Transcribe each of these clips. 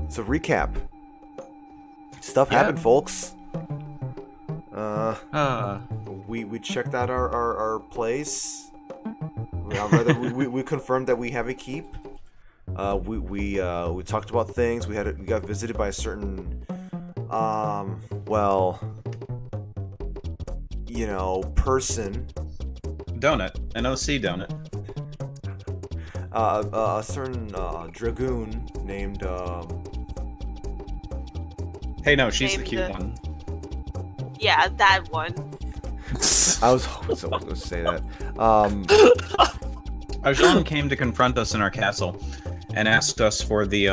So recap. Stuff happened, folks. We checked out our place. We confirmed that we have a keep. We talked about things. We got visited by a certain person. Donut, an OC donut. A certain dragoon named Hey, no, she's the cute one. Yeah, that one. I was hoping someone was going to say that. Arjan came to confront us in our castle and asked us for the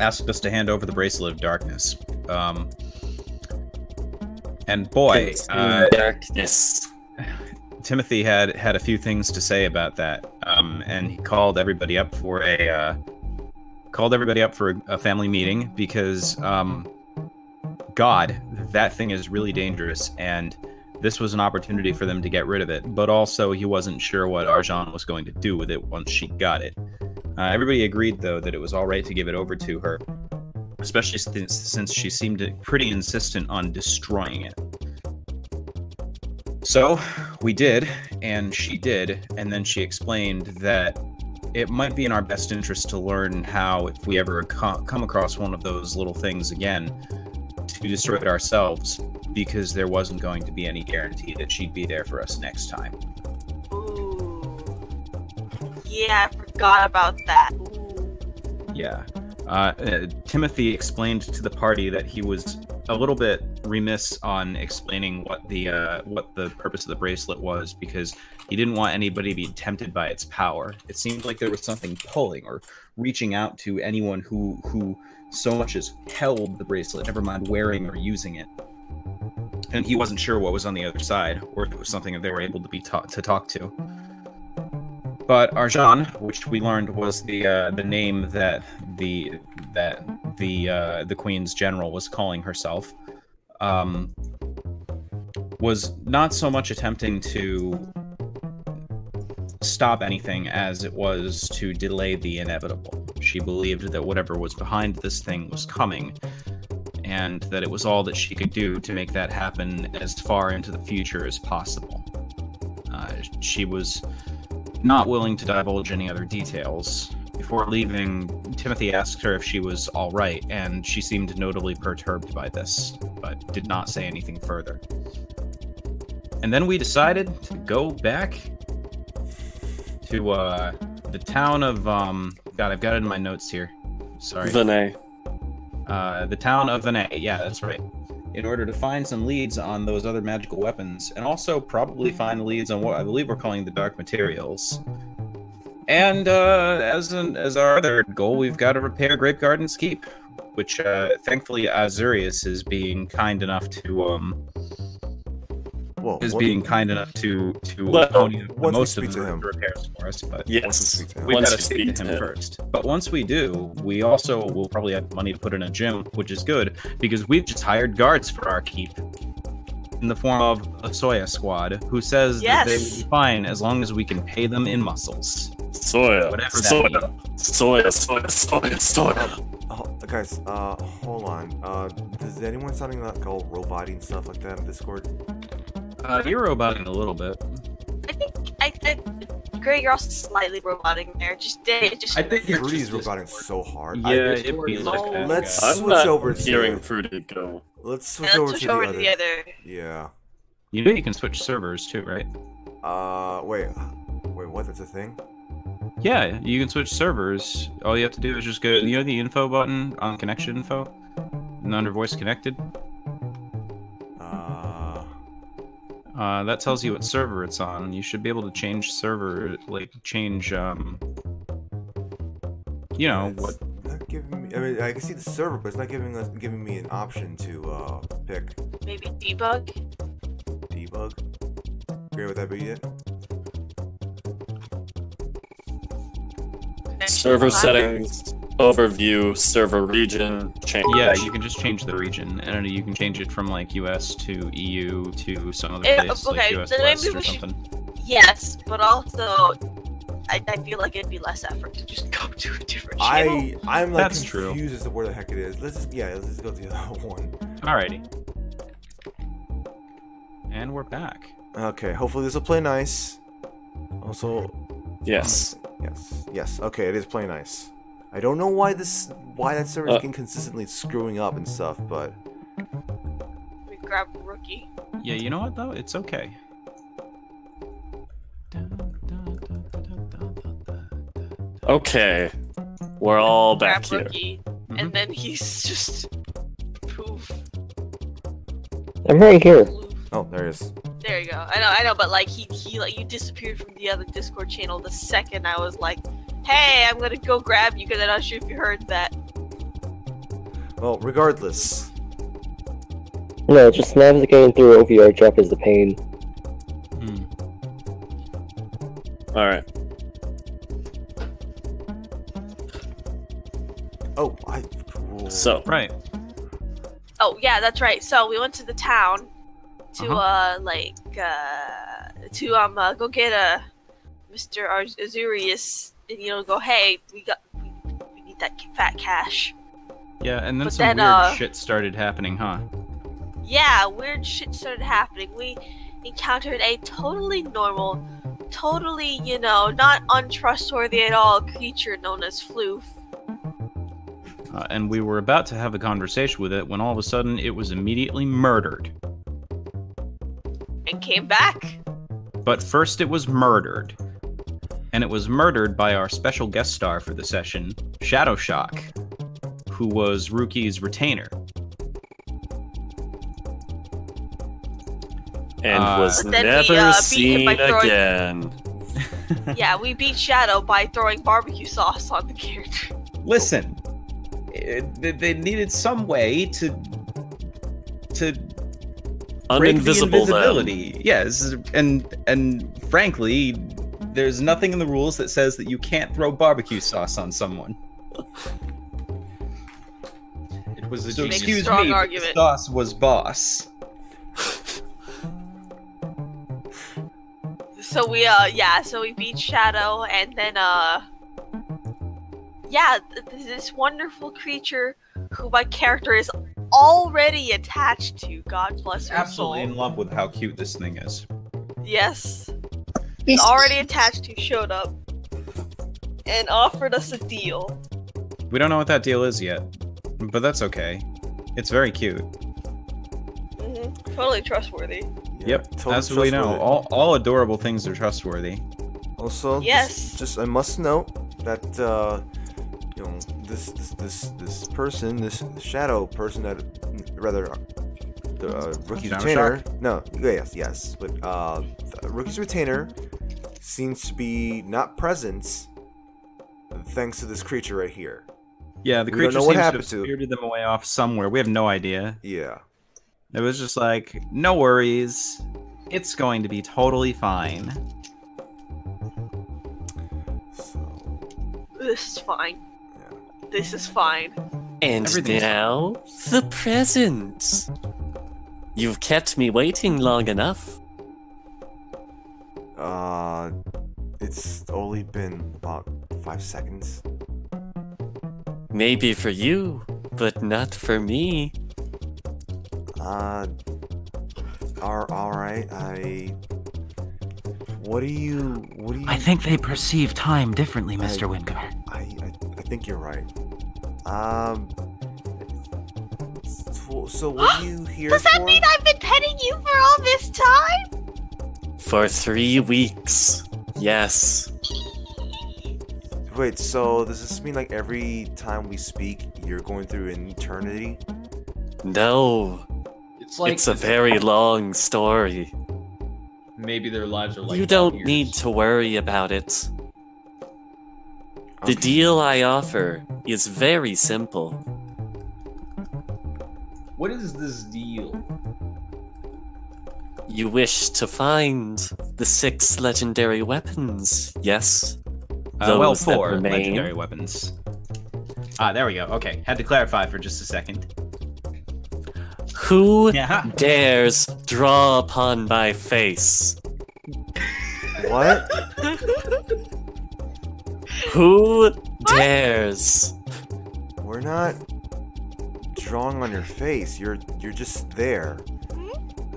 asked us to hand over the Bracelet of Darkness. And boy, darkness. Timothy had a few things to say about that, and he called everybody up for a family meeting because, God, that thing is really dangerous, and this was an opportunity for them to get rid of it. But also, he wasn't sure what Arjan was going to do with it once she got it. Everybody agreed, though, that it was all right to give it over to her, especially since she seemed pretty insistent on destroying it. So, we did, and she did, and then she explained that it might be in our best interest to learn how, if we ever come across one of those little things again, to destroy it ourselves, because there wasn't going to be any guarantee that she'd be there for us next time. Ooh. Yeah, I forgot about that. Ooh. Yeah. Timothy explained to the party that he was a little bit remiss on explaining what the purpose of the bracelet was, because he didn't want anybody to be tempted by its power. It seemed like there was something pulling or reaching out to anyone who so much as held the bracelet, never mind wearing or using it. And he wasn't sure what was on the other side, or if it was something that they were able to be talk to. But Arjan, which we learned was the name that the Queen's general was calling herself, was not so much attempting to stop anything as it was to delay the inevitable. She believed that whatever was behind this thing was coming, and that it was all that she could do to make that happen as far into the future as possible. She was not willing to divulge any other details. Before leaving, Timothy asked her if she was all right, and she seemed notably perturbed by this, but did not say anything further. And then we decided to go back to the town of God, I've got it in my notes here. Sorry. Vinay. The town of Vinay. Yeah, that's right. In order to find some leads on those other magical weapons, and also probably find leads on what I believe we're calling the dark materials. And as our other goal, we've got to repair Grape Garden's keep, which thankfully Azureus is being kind enough to kind enough to pony most of the repairs for us. But yes, we've got to speak to him first. But once we do, we also will probably have money to put in a gym, which is good because we've just hired guards for our keep in the form of a Soya squad, who says that they will be fine as long as we can pay them in muscles. Soya. Whatever that means. Soya. Guys, hold on. Does anyone sounding like all roboting and stuff like that in Discord? You're roboting a little bit. I think Gray, you're also slightly roboting there. I think Fruity's roboting so hard. Yeah, it feels like that. Let's I'm switch not over hearing to Fruity go. Let's switch over to the other. Yeah. You know you can switch servers too, right? Wait, what? That's a thing? Yeah, you can switch servers. All you have to do is just go, you know the info button on connection info? And under voice connected? That tells you what server it's on. You should be able to change server, like, change, you know, what... Not giving me, I mean, I can see the server, but it's not giving me an option to, pick. Maybe debug? Debug? Agree with that be it? Server settings, overview, server region, change. Yeah, you can just change the region, and you can change it from like US to EU to some other place, like US West or something. Yes, but also, I feel like it'd be less effort to just go to a different channel. I'm like That's true. confused as to where the heck it is. Let's just go to the other one. Alrighty. And we're back. Okay, hopefully this will play nice. Also, Yes. yes. Okay, it is playing nice. I don't know why that server is consistently screwing up and stuff, but We grab Rookie. Yeah, you know what though? It's okay. Okay. We're all back Grab here. Rookie. Mm-hmm. And then he's just poof. I'm right here. Floof. oh, there it is. There you go. I know, but like he like you disappeared from the other Discord channel the second I was like, hey, I'm gonna go grab you because I'm not sure if you heard that. Well, regardless, No, just navigating through OVR drop is the pain. Hmm. Alright. oh, So, Right. Oh yeah, that's right. So we went to the town to go get Mr. Azureus and go, hey, we need that fat cash. Yeah, and then But some then, weird shit started happening, huh? Yeah, weird shit started happening. We encountered a totally normal, totally, not untrustworthy at all creature known as Floof. And we were about to have a conversation with it when all of a sudden it was immediately murdered. And came back. But first it was murdered. And it was murdered by our special guest star for the session, Shadow Shock, who was Rookie's retainer. and was But then we, never beat him seen by throwing- again. Yeah, we beat Shadow by throwing barbecue sauce on the character. Listen, they needed some way to break the Uninvisible them. invisibility. Yes, and frankly, there's nothing in the rules that says that you can't throw barbecue sauce on someone. It was a Make a excuse strong me, argument. sauce was boss. So we beat Shadow, and then this wonderful creature who my character is already attached to. God bless her Absolutely in soul. love with how cute this thing is. Yes, already attached to showed up and offered us a deal. We don't know what that deal is yet, but that's okay. It's very cute. Totally trustworthy. Yep, totally that's what we know. trustworthy. All adorable things are trustworthy. Also, Yes. just I must note that this person, this shadow person, that rather the rookie's Shadow retainer. Shock? No, yes, but the rookie's retainer seems to be not present thanks to this creature right here. Yeah, the We don't creature know seems what to have happened to- spirited them away off somewhere. We have no idea. Yeah. It was just like, no worries. It's going to be totally fine. So, This is fine. yeah. This is fine. And Everything's now, the present. You've kept me waiting long enough. It's only been about 5 seconds. Maybe for you, but not for me. Alright, What do you... I think they perceive time differently, Mr. I- Wingard. I think you're right. So what are you here Does for? that mean I've been petting you for all this time? For 3 weeks. Yes. Wait, so does this mean like every time we speak, you're going through an eternity? No. It's a very long story. Maybe their lives are like You don't need to worry about it. The deal I offer is very simple. What is this deal? You wish to find the 6 legendary weapons, yes? Well, Those that 4 remain. legendary weapons. Ah, there we go. Okay, had to clarify for just a second. Who Yeah. dares draw upon my face? What? Who dares? We're not drawing on your face. You're just there.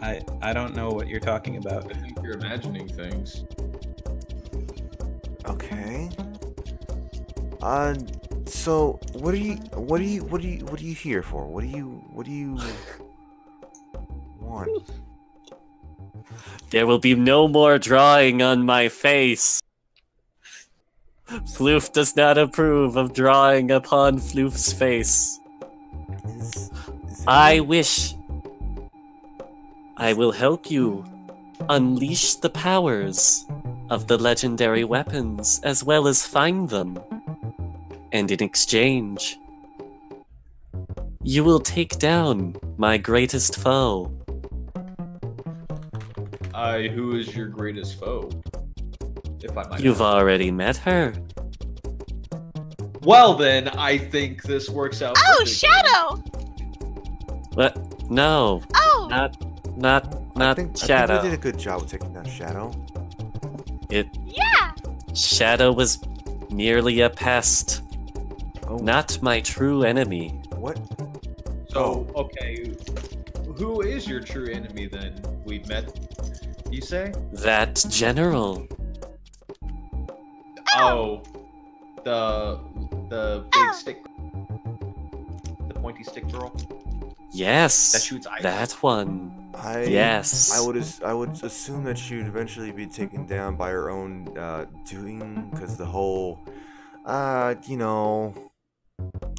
I don't know what you're talking about. I think you're imagining things. Okay. So what are you here for? What do you want? There will be no more drawing on my face. Floof does not approve of drawing upon Floof's face. Is I wish I will help you unleash the powers of the legendary weapons as well as find them. And in exchange, you will take down my greatest foe. Who is your greatest foe? If I might You've ask. already met her. Well then, I think this works out. Oh, perfectly. Shadow! What? No, Oh! not I think Shadow. we did a good job with taking down Shadow. Yeah! Shadow was merely a pest, Oh, not my true enemy. what? So, okay, who is your true enemy then? We've met, you say? That general. Oh, the big stick, the pointy stick girl Yes, that shoots ice. that one. Yes. I would assume that she would eventually be taken down by her own doing, because the whole,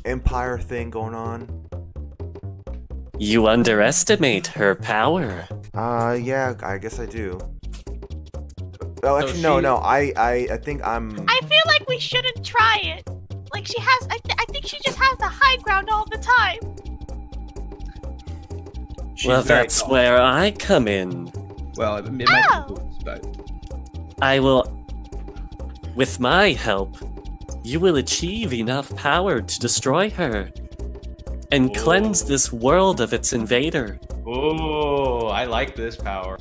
empire thing going on. You underestimate her power. Yeah, I guess I do. Oh, actually, So no. I think I'm. I feel like we shouldn't try it. Like, she has. I think she just has the high ground all the time. She's Well, very that's tall. where I come in. Well, it might Oh. be boobs, but I will. With my help, you will achieve enough power to destroy her and cleanse this world of its invader. Oh, I like this power.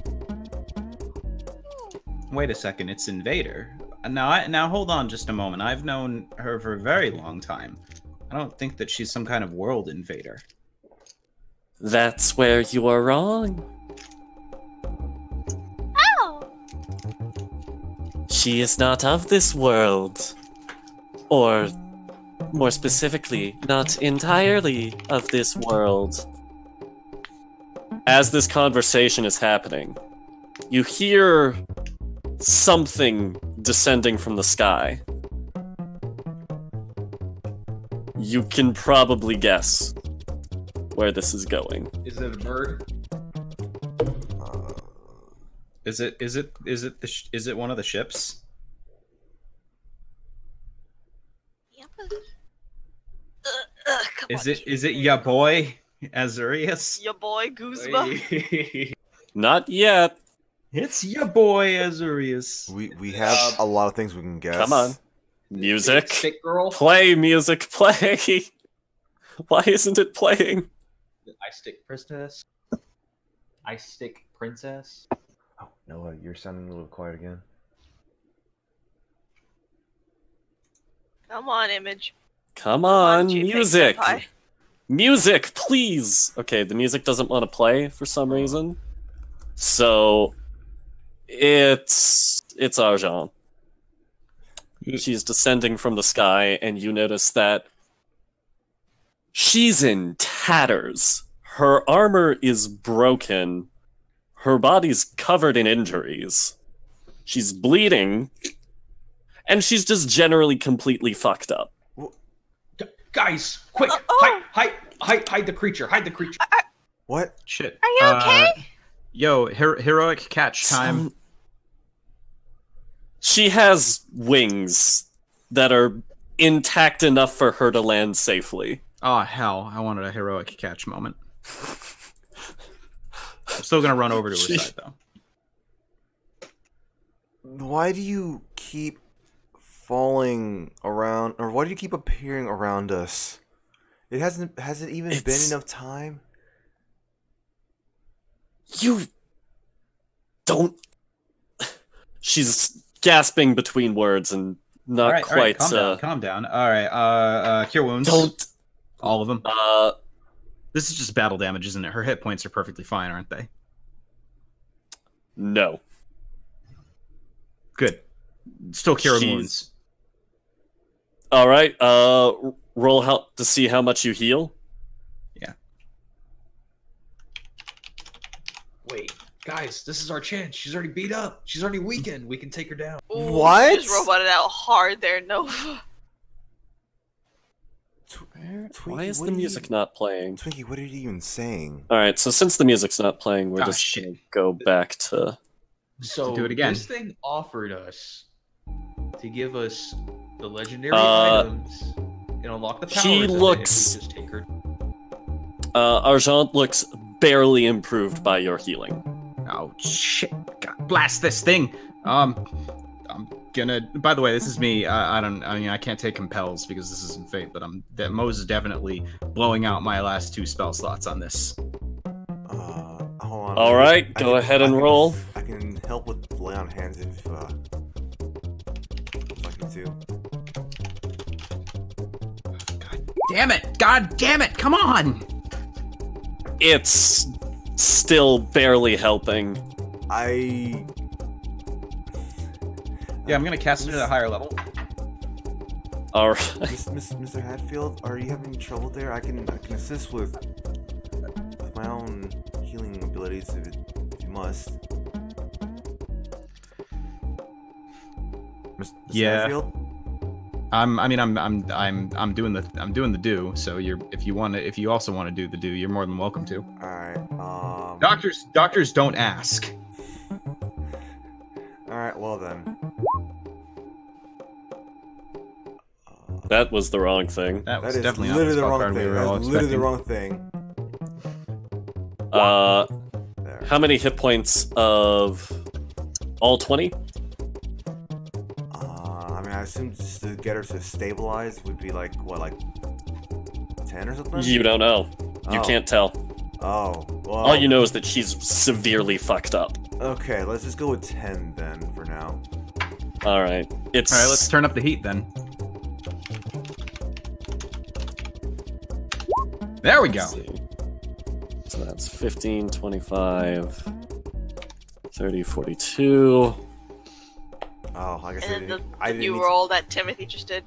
wait a second, it's Invader. Now hold on just a moment. I've known her for a very long time. I don't think that she's some kind of world invader. That's where you are wrong. Oh! She is not of this world. Or, more specifically, not entirely of this world. As this conversation is happening, you hear something descending from the sky. You can probably guess where this is going. Is it a bird? Is it one of the ships? Yeah, but- come Is on, it ya boy Azureus? Your boy Guzma. Not yet. It's ya boy Azureus. We have a lot of things we can guess. Come on. Music. Stick girl? Play, music, play. Why isn't it playing? Ice stick princess? Ice stick princess? Oh, Noah, you're sounding a little quiet again. Come on, Image. Come on, JPEG music. Senpai. Music, please. Okay, the music doesn't want to play for some reason. So it's Arjan. She's descending from the sky, and you notice that she's in tatters. Her armor is broken. Her body's covered in injuries. She's bleeding. And she's just generally completely fucked up. Guys, quick! Oh. Hide the creature! Hide the creature! What? Shit. Are you okay? Yo, heroic catch time. She has wings that are intact enough for her to land safely. Oh hell, I wanted a heroic catch moment. I'm still gonna run over to her side though. Why do you keep falling around, or why do you keep appearing around us? It hasn't even been It's- enough time. You don't. She's gasping between words, and not all right, quite. calm down. All right, cure wounds. Don't. All of them. This is just battle damage, isn't it? Her hit points are perfectly fine, aren't they? No. Good. Still cure wounds. All right. Roll help to see how much you heal. Yeah. Wait, guys, this is our chance. She's already beat up. She's already weakened. We can take her down. Ooh, What? You just roboted out hard there, Nova. Why is the music not playing? Twinkie, what are you even saying? All right. So since the music's not playing, we're just shit. gonna go back to. So do it again. this thing offered us to give us the legendary items and unlock the powers. He of it if looks- we just take her. Argent looks barely improved by your healing. Oh shit! God, blast this thing. I'm gonna. By the way, this is me. I mean, I can't take compels because this isn't fate, but Mo's is definitely blowing out my last 2 spell slots on this. Hold on. All right, go ahead and roll. I can help with lay on hands if I can too. God damn it! Come on! It's still barely helping. Yeah, I'm gonna cast it at a higher level. All right. Mr. Hatfield, are you having trouble there? I can assist with my own healing abilities if you must. Mr. Yeah. Hatfield? I'm doing the do. So if you also want to do the do, you're more than welcome to. All right. Doctors don't ask. All right. Well then. That was the wrong thing. That was That is definitely not literally the the spell wrong card we thing. were all That's literally the expecting. wrong thing. There. How many hit points of all 20? I mean, I assume just to get her to stabilize would be like what, like 10 or something? You don't know. You Oh. can't tell. Oh, well. All you know is that she's severely fucked up. Okay, let's just go with 10 then for now. All right. It's All right, let's turn up the heat then. There we go. let's see. So that's 15, 25, 30, 42. Oh, I guess And then I the didn't new need roll that Timothy just did.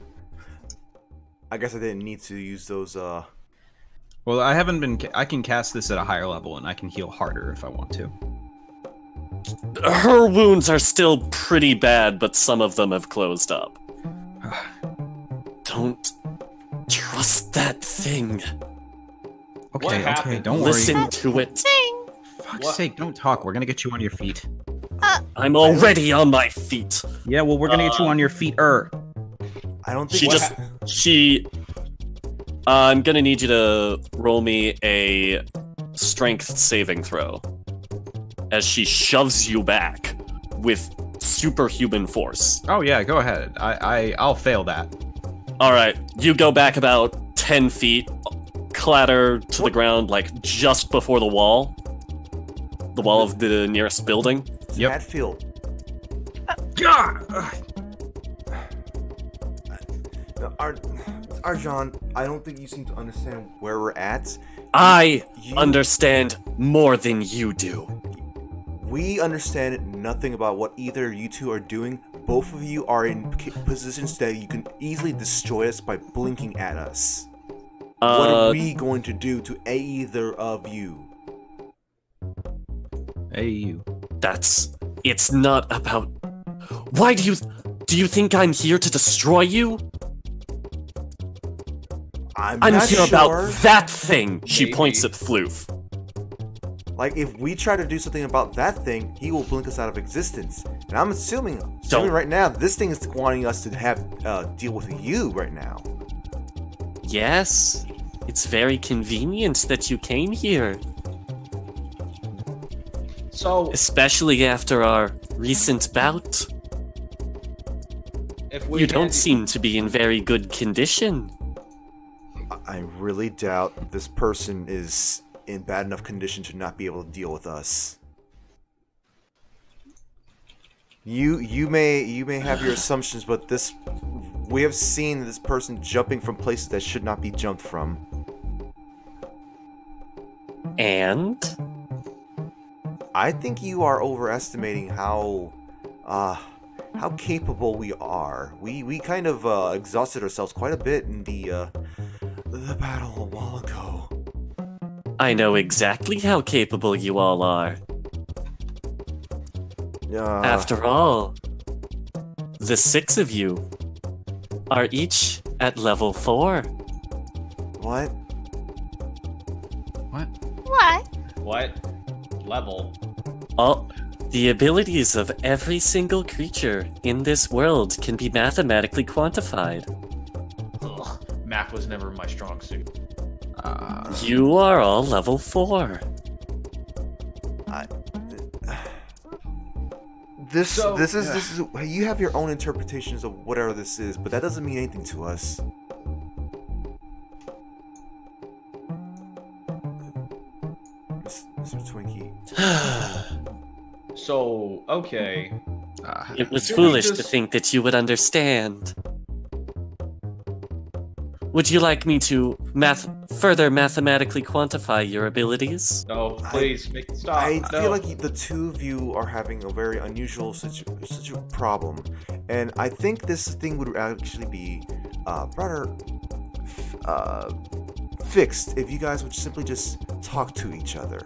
I guess I didn't need to use those. Well, I haven't been. I can cast this at a higher level, and I can heal harder if I want to. Her wounds are still pretty bad, but some of them have closed up. Don't trust that thing. Okay, happened? don't worry. Listen to it. Fuck's sake, don't talk. We're gonna get you on your feet. I'm already on my feet. Yeah, well, we're gonna get you on your feet. I don't think I'm gonna need you to roll me a strength saving throw as she shoves you back with superhuman force. Oh yeah, go ahead. I'll fail that. All right, you go back about 10 feet, clatter to the ground like just before the wall of the nearest building. Yep. Hatfield. Arjan, I don't think you seem to understand where we're at. I You- understand more than you do. We understand nothing about what either you two are doing. Both of you are in positions that you can easily destroy us by blinking at us. What are we going to do to either of you? Hey, you. It's not about. Why do you think I'm here to destroy you? I'm I'm not here sure. about that thing. She Maybe. points at Floof. Like, if we try to do something about that thing, he will blink us out of existence. And I'm assuming Don't- right now, this thing is wanting us to have deal with you right now. Yes, it's very convenient that you came here, So, especially after our recent bout. if we You don't had- seem to be in very good condition. I really doubt this person is in bad enough condition to not be able to deal with us. You may have your assumptions, but we have seen this person jumping from places that should not be jumped from. And I think you are overestimating how capable we are. We kind of exhausted ourselves quite a bit in the battle a while ago. I know exactly how capable you all are. After all, the 6 of you are each at level 4. What? What? What? Level? All the abilities of every single creature in this world can be mathematically quantified. Ugh, math was never my strong suit. You are all level 4. This is you have your own interpretations of whatever this is, but that doesn't mean anything to us. Mr. Twinkie. So, okay. It was Should we foolish to just- think that you would understand. Would you like me to further mathematically quantify your abilities? No, please, stop. I no. feel like the two of you are having a very unusual problem, and I think this thing would actually be rather fixed if you guys would simply just talk to each other.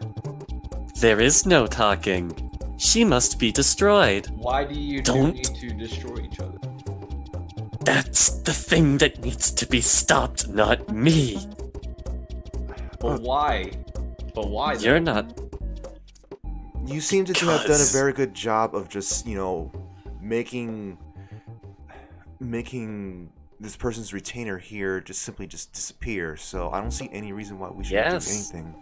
There is no talking. She must be destroyed. Why do you Don't- need to destroy each other? That's the thing that needs to be stopped, not me. But why? But why? then? You're not. You seem to have done a Because- very good job of just, making this person's retainer here just simply disappear. So I don't see any reason why we should Yes. do anything.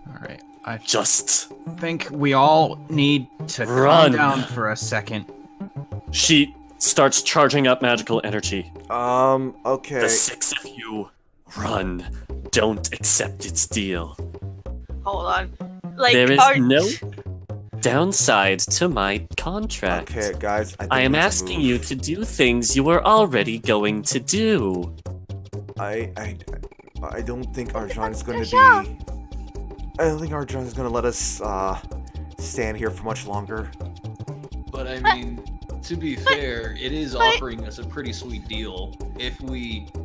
All right. I Just think we all need to Run. calm down for a second. She starts charging up magical energy. Okay. The 6 of you run. Don't accept its deal. Hold on. Like, There is are- no downside to my contract. Okay, guys. I think I am we need to asking move. you to do things you were already going to do. I don't think Arjan is going to Arjan. be. I don't think Arjan is going to let us stand here for much longer. But I mean, to be fair, it is offering us a pretty sweet deal.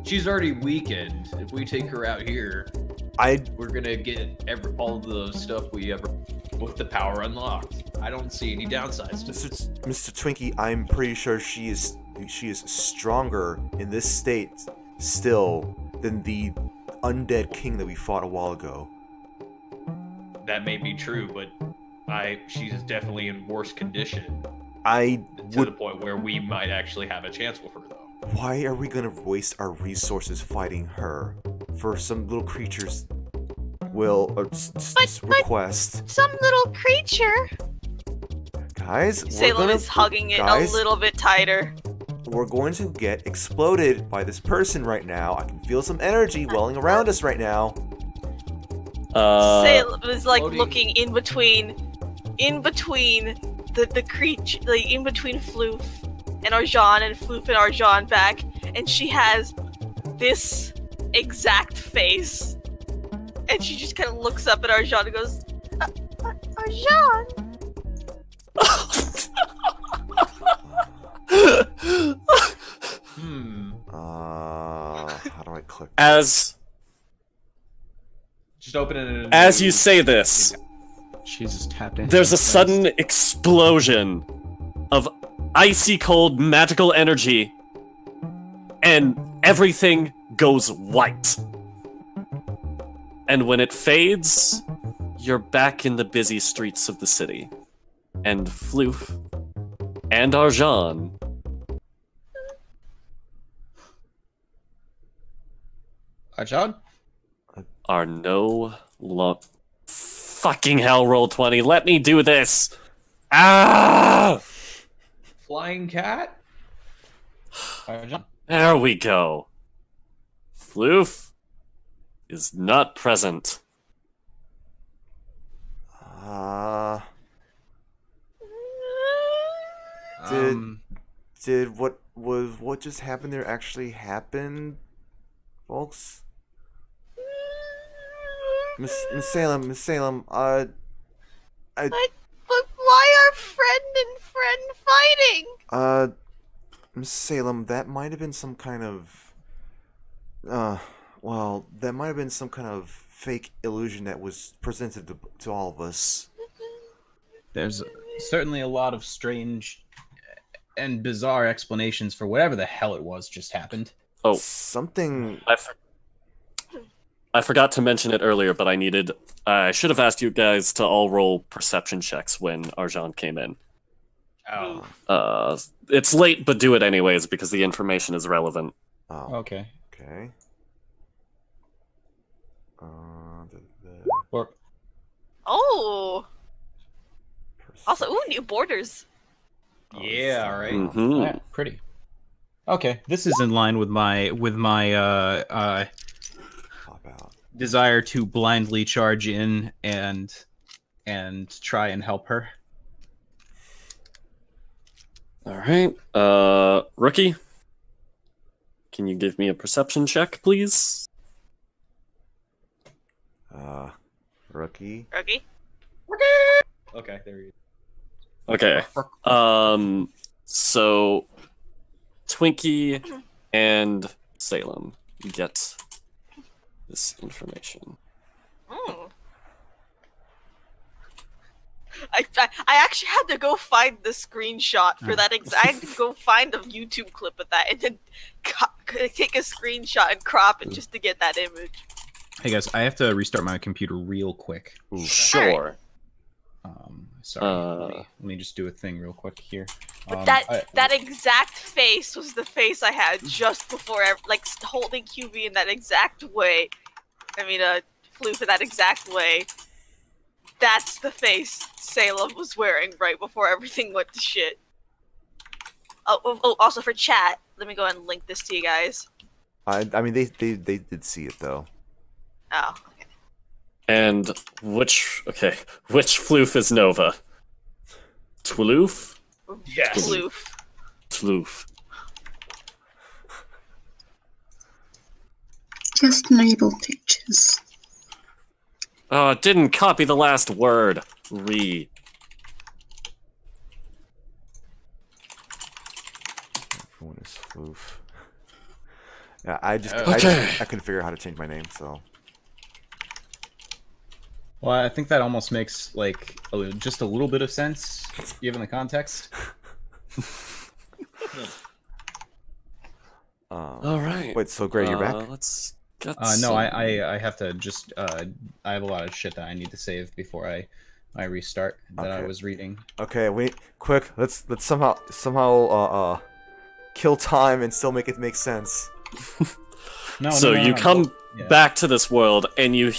She's already weakened. If we take her out here, we're gonna get all the stuff we ever with the power unlocked. I don't see any downsides to this. Mr. Twinkie, I'm pretty sure she is stronger in this state still than the undead king that we fought a while ago. That may be true, but she's definitely in worse condition I to would. the point where we might actually have a chance with her, though. Why are we gonna waste our resources fighting her for some little creature's will or request? some little creature. Guys, Salem is hugging it a little bit tighter. We're going to get exploded by this person right now. I can feel some energy welling around us right now. Salem is like Floating. looking in between the creature, like in between Floof and Arjan, and Floof and Arjan back, and she has this exact face, and she just kind of looks up at Arjan and goes, Arjan. How do I click? Just open it. In a As new- you say this, She's just tapped in. there's a sudden explosion of icy cold magical energy, and everything goes white. And when it fades, you're back in the busy streets of the city. And Floof and Arjan Arjan? are no fucking hell, roll 20. Let me do this. Ah! Flying cat? Arjan? There we go. Floof is not present. Did what just happened there actually happen, folks? Miss Salem, But why are friend and friend fighting? Miss Salem, that might have been some kind of, that might have been some kind of fake illusion that was presented to all of us. There's certainly a lot of strange and bizarre explanations for whatever the hell it was just happened. Oh, something. I forgot to mention it earlier, but I should have asked you guys to all roll perception checks when Arjan came in. Oh. It's late, but do it anyways because the information is relevant. Oh. Okay. Okay. Oh. Also, new borders. Yeah, all right. Mm-hmm. Yeah, pretty. Okay, this is in line with my desire to blindly charge in and try and help her. All right. Rookie, can you give me a perception check, please? Rookie. Okay, there you go. Okay. So Twinkie and Salem get this information. I actually had to go find the screenshot for that. I had to go find a YouTube clip of that and then take a screenshot and crop it just to get that image. Hey guys, I have to restart my computer real quick. Ooh, sure. Sorry. Let me just do a thing real quick here. But that exact face was the face I had just before, like holding QB in that exact way. I mean, Floof in that exact way. That's the face Salem was wearing right before everything went to shit. Oh, also for chat, let me go ahead and link this to you guys. I mean, they did see it though. Oh. Okay. And which Floof is Nova? Twiloof? Yes. Floof. Floof. Just enable pictures. Oh, it didn't copy the last word. Re. Everyone is Floof. Yeah, I couldn't figure out how to change my name, so. Well, I think that almost makes like just a little bit of sense given the context. All right. Wait, so Gray, you're back? Let's get no, I have to just I have a lot of shit that I need to save before I restart that I was reading. Okay, wait, quick. Let's somehow kill time and still make it make sense. So you come back to this world and you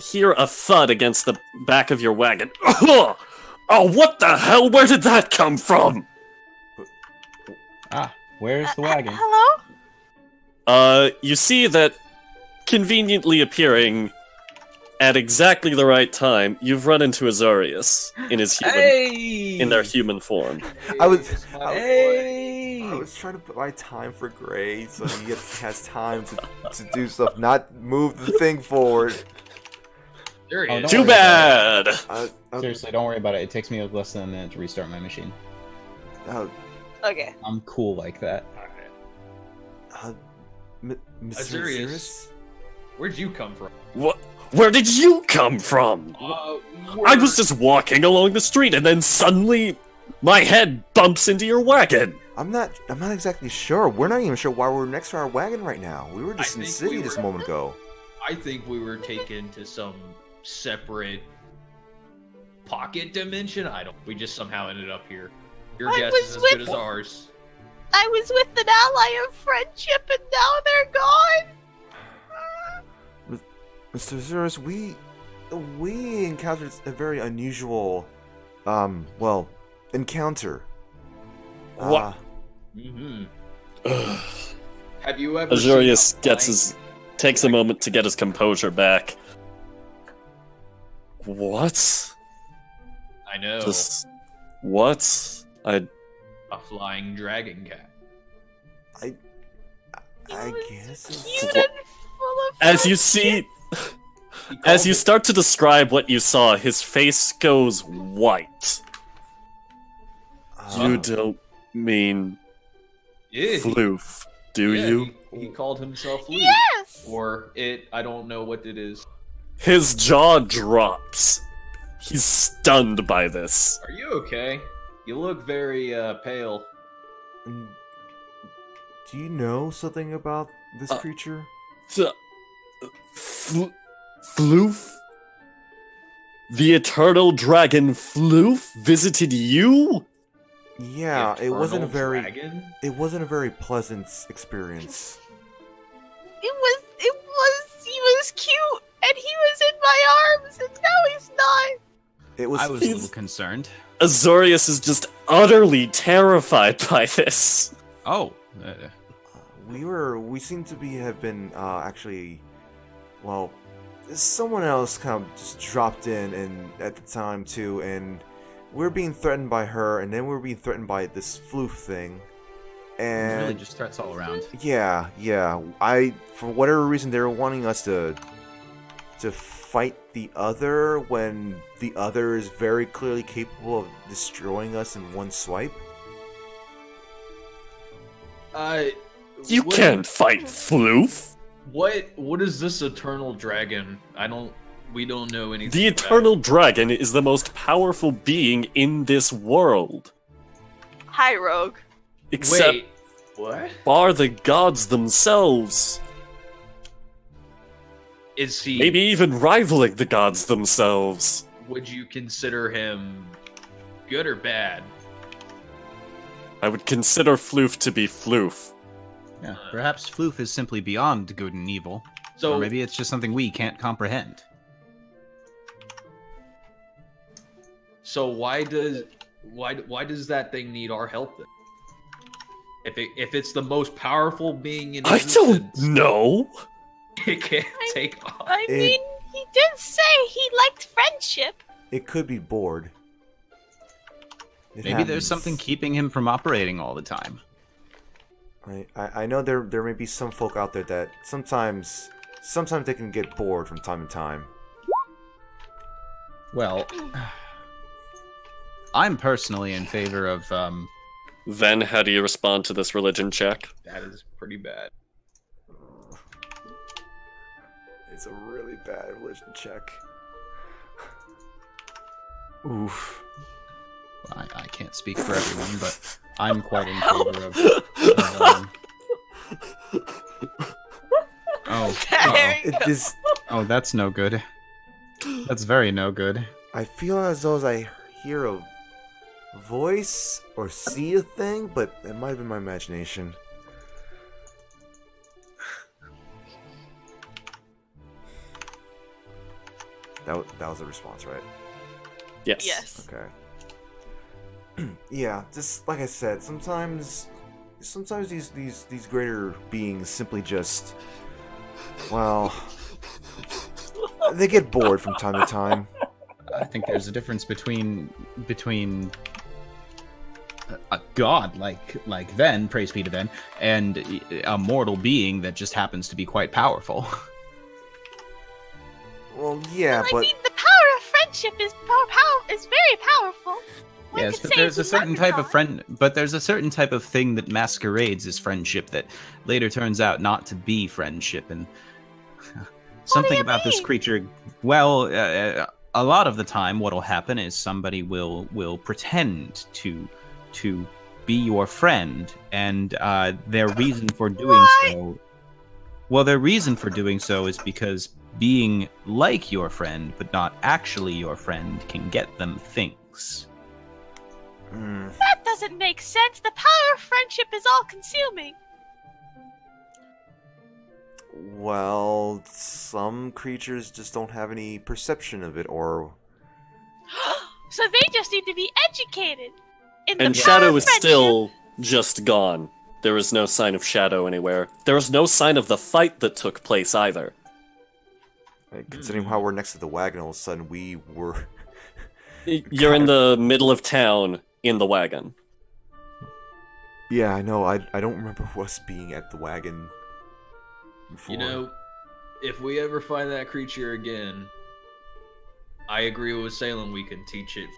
hear a thud against the back of your wagon. Oh, what the hell? Where did that come from? Where's the wagon? Hello? You see that conveniently appearing at exactly the right time, you've run into Azureus in his in their human form. I was trying to buy time for Gray so he has time to do stuff, not move the thing forward. There he is. Too bad! Seriously, don't worry about it. It takes me less than a minute to restart my machine. Okay. I'm cool like that. Azureus, where'd you come from? What? Where did you come from? I was just walking along the street and then suddenly my head bumps into your wagon. I'm not exactly sure. We're not even sure why we're next to our wagon right now. We were just in the city just a moment ago. I think we were taken to some separate pocket dimension. We just somehow ended up here. Your guess is as good as ours. I was with an ally of friendship and now they're gone. Mr. Azureus, we encountered a very unusual, encounter. What? Have you ever? Azureus takes a moment to get his composure back. What? I know. Just what? A flying dragon cat. I guess. Cute and full of As you see, as you start to describe what you saw, his face goes white. You don't mean Yeah, Floof, do you? He called himself Floof. Yes! Or it, I don't know what it is. His jaw drops. He's stunned by this. Are you okay? You look very pale. Do you know something about this creature? Floof? The eternal dragon Floof visited you? Yeah, it wasn't a very dragon? it wasn't a very pleasant experience. He was cute, and he was in my arms, and now he's not. I was a little concerned. Azureus is just utterly terrified by this. Oh. We seem to have been actually, well, someone else kind of just dropped in and at the time too, and we're being threatened by her, and then we're being threatened by this Floof thing, and Really just threats all around. yeah. For whatever reason, they were wanting us to fight the other when the other is very clearly capable of destroying us in one swipe. You can't fight Floof. What is this eternal dragon? We don't know anything. The eternal dragon is the most powerful being in this world. Hi, Rogue. Except Wait, what? bar the gods themselves. Is he? Maybe even rivaling the gods themselves. Would you consider him good or bad? I would consider Floof to be Floof. Yeah, perhaps Floof is simply beyond good and evil. So or maybe it's just something we can't comprehend. So why does that thing need our help then? If it's the most powerful being in I don't know. it can't take off. I mean, he did say he liked friendship. It could be bored. It Maybe there's happens. something keeping him from operating all the time. I know there may be some folk out there that sometimes they can get bored from time to time. Well, I'm personally in favor of, Then how do you respond to this religion check? That is pretty bad. It's a really bad religion check. Oof. I can't speak for everyone, but I'm quite in favor of Oh, that's no good. That's very no good. I feel as though I hear a voice or see a thing, but it might have been my imagination. That was a response, right? Yes. Yes. Okay. Yeah, just like I said, sometimes these greater beings simply just, well, they get bored from time to time. I think there's a difference between a god like Ven, praise be to Ven, and a mortal being that just happens to be quite powerful. Well, yeah, Well, I but mean, the power of friendship is very powerful. One Yes, could but say there's a it's certain type of leprechaun. there's a certain type of thing that masquerades as friendship that later turns out not to be friendship, and something you about this mean? creature. Well, a lot of the time, what'll happen is somebody will pretend to be your friend, and their reason for doing so. Well, their reason for doing so is because being like your friend, but not actually your friend, can get them things. That doesn't make sense. The power of friendship is all-consuming. well, some creatures just don't have any perception of it, or So they just need to be educated. In the And power Shadow of is friendship. still just gone. There is no sign of Shadow anywhere. There is no sign of the fight that took place either. considering how we're next to the wagon, all of a sudden we were You're in the middle of town in the wagon. Yeah, I know. I don't remember us being at the wagon before. You know, if we ever find that creature again, I agree with Salem. We can teach it.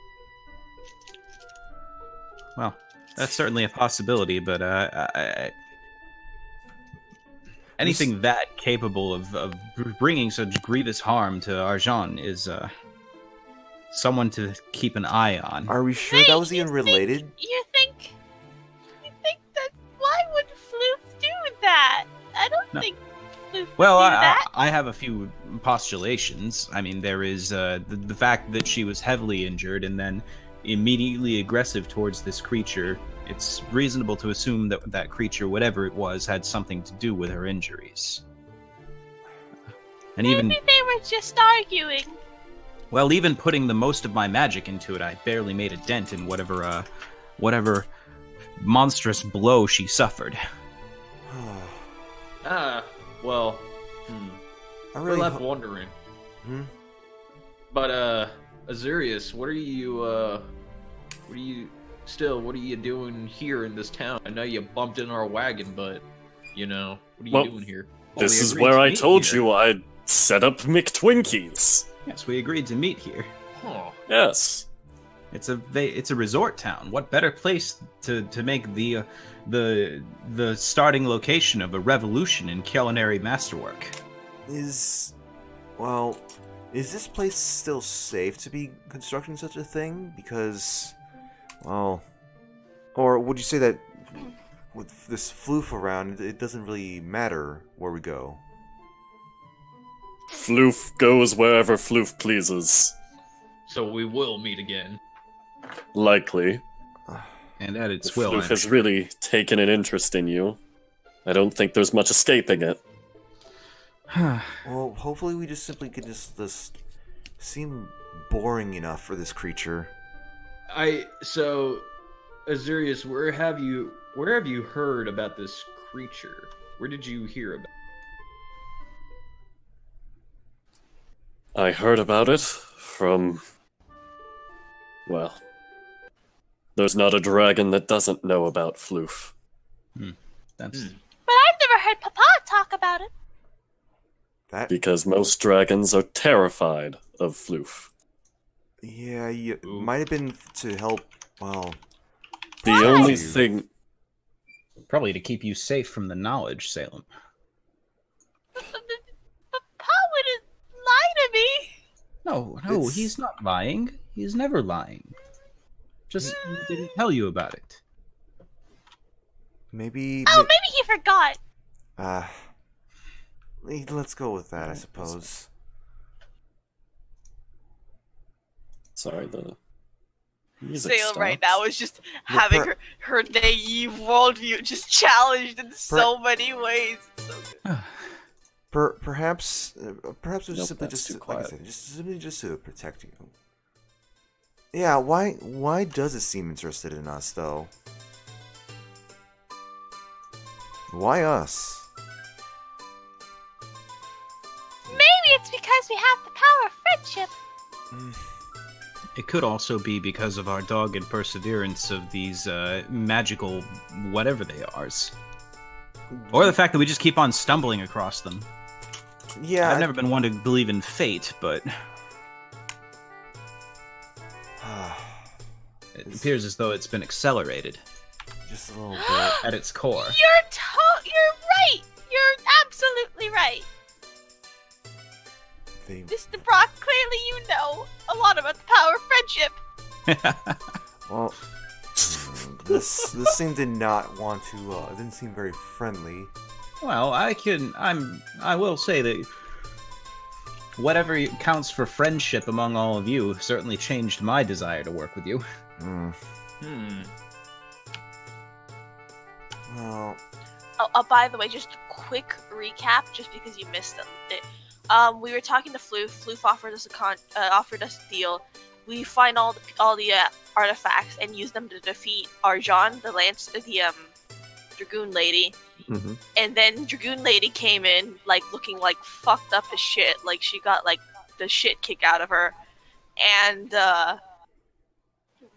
Well, that's certainly a possibility, but anything that capable of bringing such grievous harm to Arjan is someone to keep an eye on. Are we sure that was even related? You think that? Why would Floof do that? I don't think Floof would do that. I have a few postulations. I mean, there is the fact that she was heavily injured and then immediately aggressive towards this creature. It's reasonable to assume that that creature, whatever it was, had something to do with her injuries. And Maybe they were just arguing. Well, even putting the most of my magic into it, I barely made a dent in whatever monstrous blow she suffered. Well, really we're left wondering. But, Azureus, what are you doing here in this town? I know you bumped in our wagon, but, you know, what are you doing here? This is where I told you I'd set up McTwinkies. Yes, we agreed to meet here. Oh. Yes. It's a resort town. What better place to make the starting location of a revolution in culinary masterwork? Is this place still safe to be constructing such a thing? Because, well, or would you say that with this Floof around, it doesn't really matter where we go? Floof goes wherever Floof pleases. So we will meet again. Likely. And at its will. Floof has really taken an interest in you. I don't think there's much escaping it. Well, hopefully we just simply could just seem boring enough for this creature. So, Azureus, where have you heard about this creature? Where did you hear about it? I heard about it from... well, there's not a dragon that doesn't know about Floof. But I've never heard Papa talk about it. Because most dragons are terrified of Floof. Yeah, it might have been to help, well... The only thing... Probably to keep you safe from the knowledge, Salem. Papa wouldn't lie to me. No, he's not lying. He's never lying. Just didn't tell you about it. Maybe... Oh, maybe he forgot. Let's go with that, I suppose. Sorry, the music Salem stopped. right now is just having her naive worldview just challenged in so many ways. So perhaps it was simply just to, like I said, just to protect you. Yeah, why does it seem interested in us though? Why us? Maybe it's because we have the power of friendship. It could also be because of our dogged perseverance of these magical whatever they are. Or the fact that we just keep on stumbling across them. Yeah, I've never been one to believe in fate, but it appears as though it's been accelerated. Just a little bit. At its core. You're right. You're absolutely right. Mr. Brock, clearly you know a lot about the power of friendship. Well, this thing did not want to. It didn't seem very friendly. Well, I will say that whatever counts for friendship among all of you certainly changed my desire to work with you. Well. Oh, by the way, just a quick recap, just because you missed it. We were talking to Floof. Floof offered us a deal. We find all the artifacts and use them to defeat Arjan, the Dragoon lady. And then Dragoon lady came in, like, looking like fucked up as shit. Like, she got, like, the shit kicked out of her. And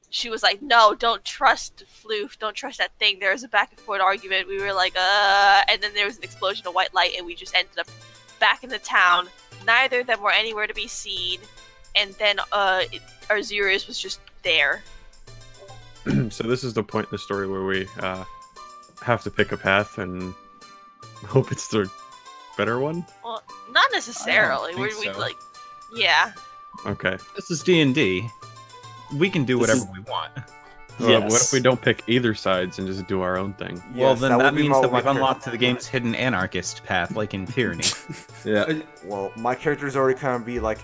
she was like, no, don't trust Floof, don't trust that thing. There was a back and forth argument. We were like, and then there was an explosion of white light, and we just ended up back in the town. Neither of them were anywhere to be seen, and then Azureus was just there. So this is the point in the story where we have to pick a path and hope it's the better one? Well, not necessarily. I don't think so. We yeah. Okay. This is D&D. We can do whatever we want. What if we don't pick either sides and just do our own thing? Well, Yes, then that would be means that my we've unlocked character. the game's hidden anarchist path, like in Tyranny. Yeah. Well, my character's already kind of be like,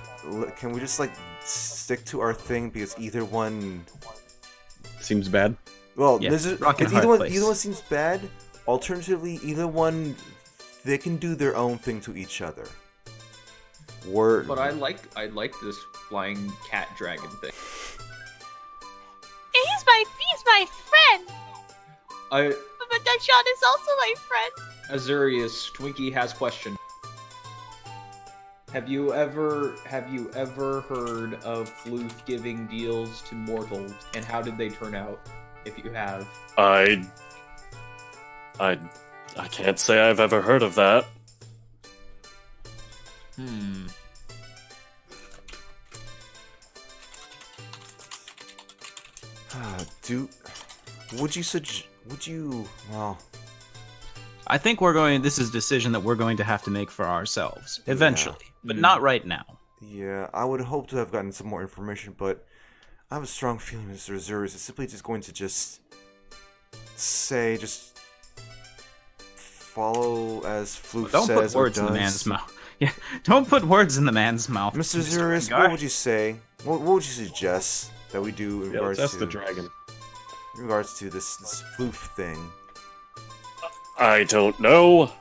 can we just like stick to our thing because either one. Seems bad. Well, Yeah, this is rock and either hard one. place. Either one seems bad. Alternatively, either one, they can do their own thing to each other. But I like this flying cat dragon thing. He's my friend. But Sean is also my friend. Azureus, Twinkie has question. Have you ever heard of Floof giving deals to mortals, and how did they turn out? If you have, I can't say I've ever heard of that. Well, I think this is a decision that we're going to have to make for ourselves, eventually, but Mhm. not right now. yeah, I would hope to have gotten some more information, but I have a strong feeling Mr. Azureus is simply just going to just follow as Floof Don't says put words or in does. the man's mouth. Yeah, don't put words in the man's mouth. Mr. Azureus, Rengar. what would you say? What would you suggest that we do in regards That's to the dragon. in regards to this Floof thing? I don't know.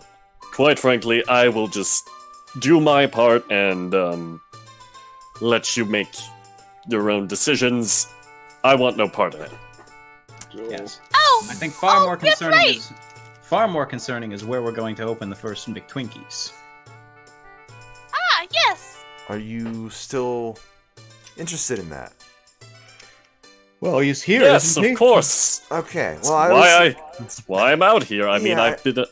Quite frankly, I will just do my part and let you make your own decisions. I want no part of it. Yes. Oh, I think far more that's concerning right. is where we're going to open the first McTwinkies. Ah, yes. Are you still interested in that? Well, he's here. Yes, isn't of he? course. Okay. That's Well, that's why I'm out here. I mean, Yeah, I've been.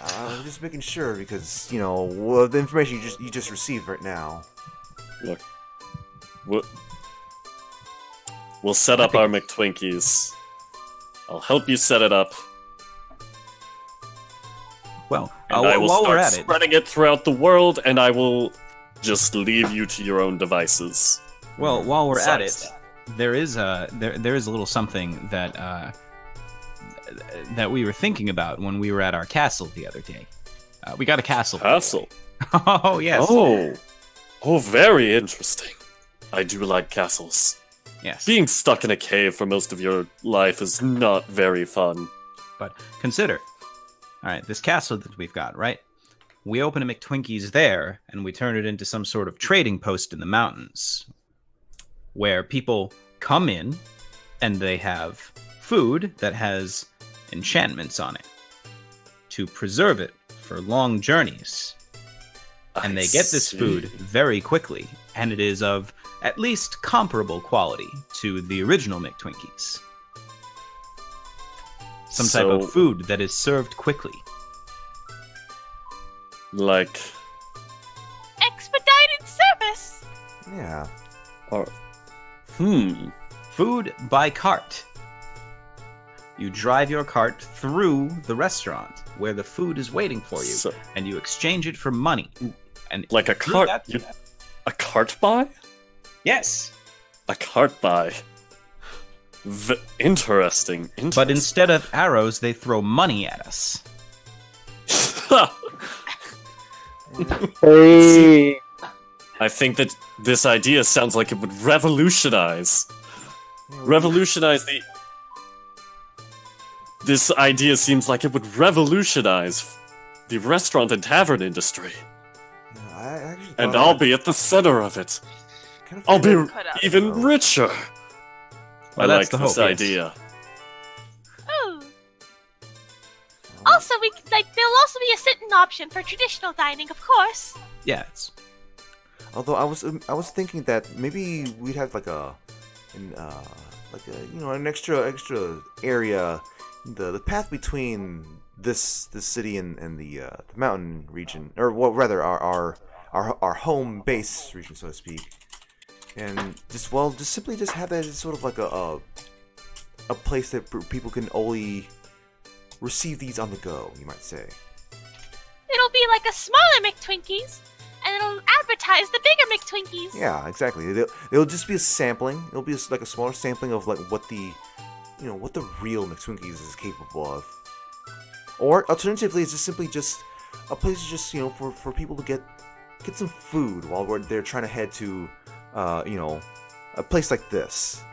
I'm just making sure because the information you just received right now. Look, we'll set up our McTwinkies. I'll help you set it up, Well, and I will while we're start at it, spreading it throughout the world, and I will just leave you to your own devices. while we're at Besides it, there is a little something that we were thinking about when we were at our castle the other day. We got a castle. Castle. Oh yes. Oh, very interesting. I do like castles. Yes. Being stuck in a cave for most of your life is not very fun. But consider, all right, this castle that we've got, right? We open a McTwinkies there, and we turn it into some sort of trading post in the mountains, where people come in, and they have food that has enchantments on it to preserve it for long journeys. And they get this food very quickly, and it is of at least comparable quality to the original McTwinkies. Some type of food that is served quickly. Like, Expedited service. Yeah. or, Food by cart. You drive your cart through the restaurant where the food is waiting for you, So- and you exchange it for money. And like a through cart. that- A cart buy? Yes. A cart buy. Interesting. But instead of arrows, they throw money at us. Hey! I think that this idea sounds like it would revolutionize the. This idea seems like it would revolutionize the restaurant and tavern industry, I actually and thought I'll be at the center of it. kind of I'll be Cut out. even richer. Well, I that's like the this hope, yes. idea. Oh. Also, there'll also be a sit-in option for traditional dining, of course. Yeah, it's Although I was thinking that maybe we'd have like a like an extra area. The path between this city and the mountain region, or rather our home base region, so to speak, and just simply have that as sort of like a place that people can only receive these on the go, you might say. It'll be like a smaller McTwinkies, and it'll advertise the bigger McTwinkies. Yeah, exactly. It'll just be a sampling. It'll be like a smaller sampling of like what the real McTwinkies is capable of. Or alternatively, it's just simply just a place just for people to get some food while they're trying to head to a place like this.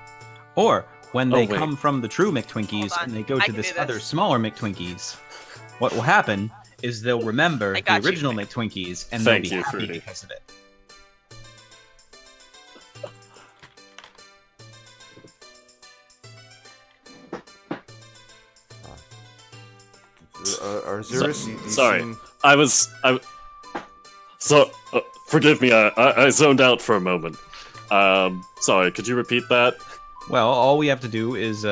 Or when they come from the true McTwinkies and they go to this other smaller McTwinkies, what will happen is they'll remember the original McTwinkies and they'll be happy because of it. Azureus, sorry, forgive me, I zoned out for a moment. Sorry, could you repeat that? Well, all we have to do is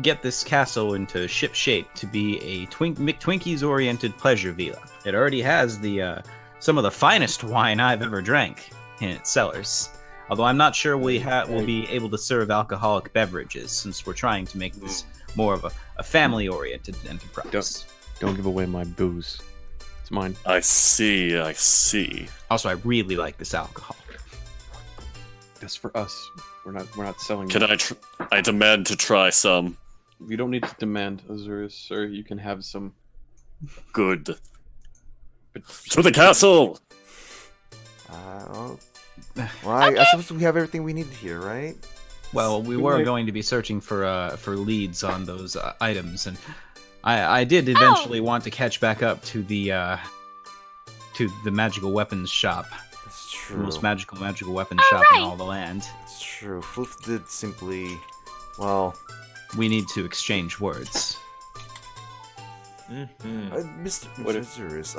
get this castle into ship shape to be a McTwinkies-oriented pleasure villa. It already has the some of the finest wine I've ever drank in its cellars. Although I'm not sure we'll be able to serve alcoholic beverages, since we're trying to make this more of a family-oriented enterprise. Don't give away my booze. It's mine. I see. Also, I really like this alcohol. That's for us. We're not selling. Can I demand to try some. You don't need to demand, Azureus, sir. You can have some. Good. But to the castle. Well, I suppose we have everything we need here, right? Well, we were going to be searching for leads on those items, and I did eventually want to catch back up to the magical weapons shop. That's true. The most magical weapons shop in all the land. It's true. Floof did simply, well, we need to exchange words. Mr. Azureus,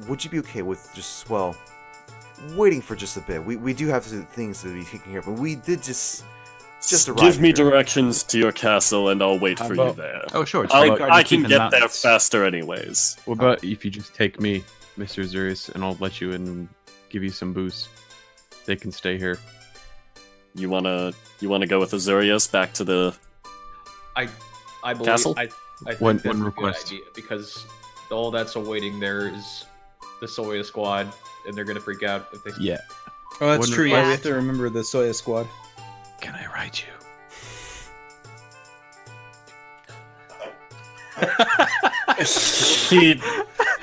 would you be okay with just waiting for just a bit? We do have things to be taken care of, but we did just arrive. Give me here. Directions to your castle, and I'll wait for you there. Oh, sure. I can get there faster, anyways. What about if you just take me, Mr. Azureus, and I'll let you in and give you some booze? They can stay here. You wanna go with Azureus back to the I believe castle? I think One that's a good request. idea, because all that's awaiting there is the Soya squad, and they're gonna freak out if they. Yeah. Oh, that's One true. Yeah, request. we have to remember the Soya squad. Can I write you?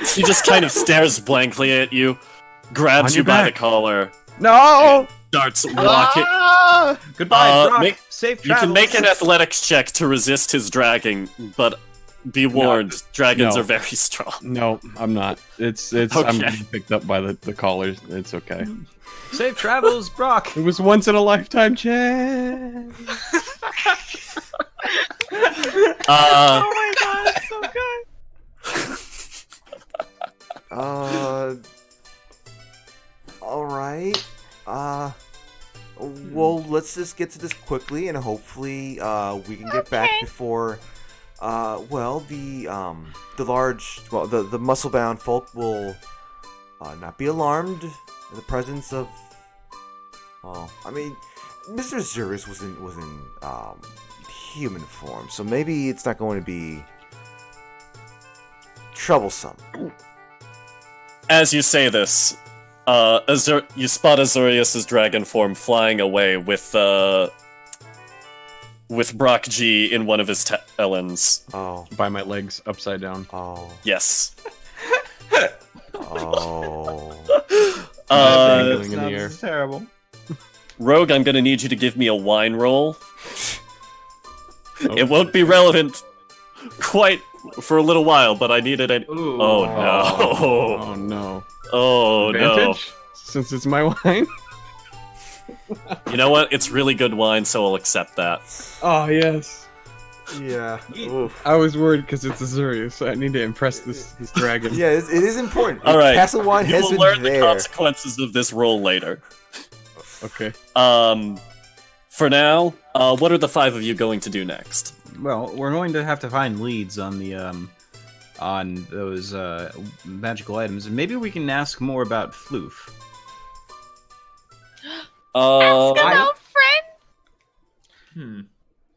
He just kind of stares blankly at you, grabs On you your by the back. collar, No! starts walking. Goodbye, Brock. You Safe travels. can make an athletics check to resist his dragging, but be warned, dragons No. are very strong. No, I'm not. It's Okay. I'm getting picked up by the collars. It's okay. Safe travels, Brock. It was once in a lifetime chance. Oh my god, it's so good. Alright. Well, let's just get to this quickly, and hopefully, we can get back before, the muscle-bound folk will, not be alarmed in the presence of, well, I mean, Mr. Azureus was in human form, so maybe it's not going to be troublesome. As you say this, you spot Azureus' dragon form flying away with Brock G in one of his talons. Oh. By my legs, upside down. Oh. Yes. Oh. Dangling in the air. This is terrible. Rogue, I'm gonna need you to give me a wine roll. Oh. It won't be relevant quite for a little while, but I need it. Ooh. Oh no! Oh no! Oh no! Advantage? Since it's my wine. You know what? It's really good wine, so I'll accept that. Oh yes. Yeah. Oof. I was worried because it's Azureus, so I need to impress this dragon. Yeah, it is important. All right. Castle wine You has will been learn there. the consequences of this roll later. Okay. For now, what are the 5 of you going to do next? Well, we're going to have to find leads on the on those magical items, and maybe we can ask more about Floof. Ask an old friend.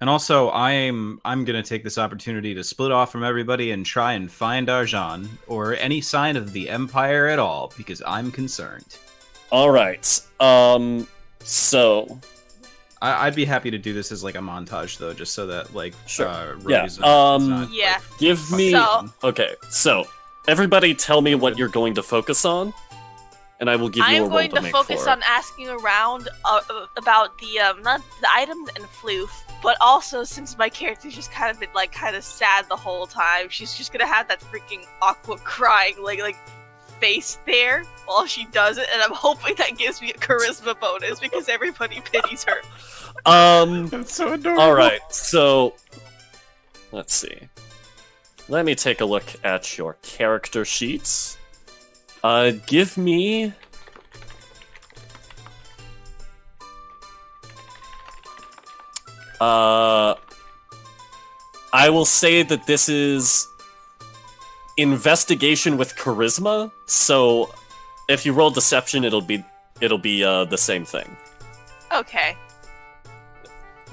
And also, I'm gonna take this opportunity to split off from everybody and try and find Arjan or any sign of the Empire at all, because I'm concerned. All right. So I'd be happy to do this as like a montage, though, just so that like Sure. Rose Yeah. give me. So- Okay, so everybody, tell me what you're going to focus on, and I will give you a I'm roll going to to make focus for it. on asking around about the not the items and Floof, but also since my character's just kind of been like kind of sad the whole time, she's just gonna have that freaking Aqua crying like face there while she does it, and I'm hoping that gives me a charisma bonus because everybody pities her. That's so adorable. All right, so let's see. Let me take a look at your character sheets. Give me. I will say that this is investigation with charisma. So, if you roll deception, it'll be the same thing. Okay.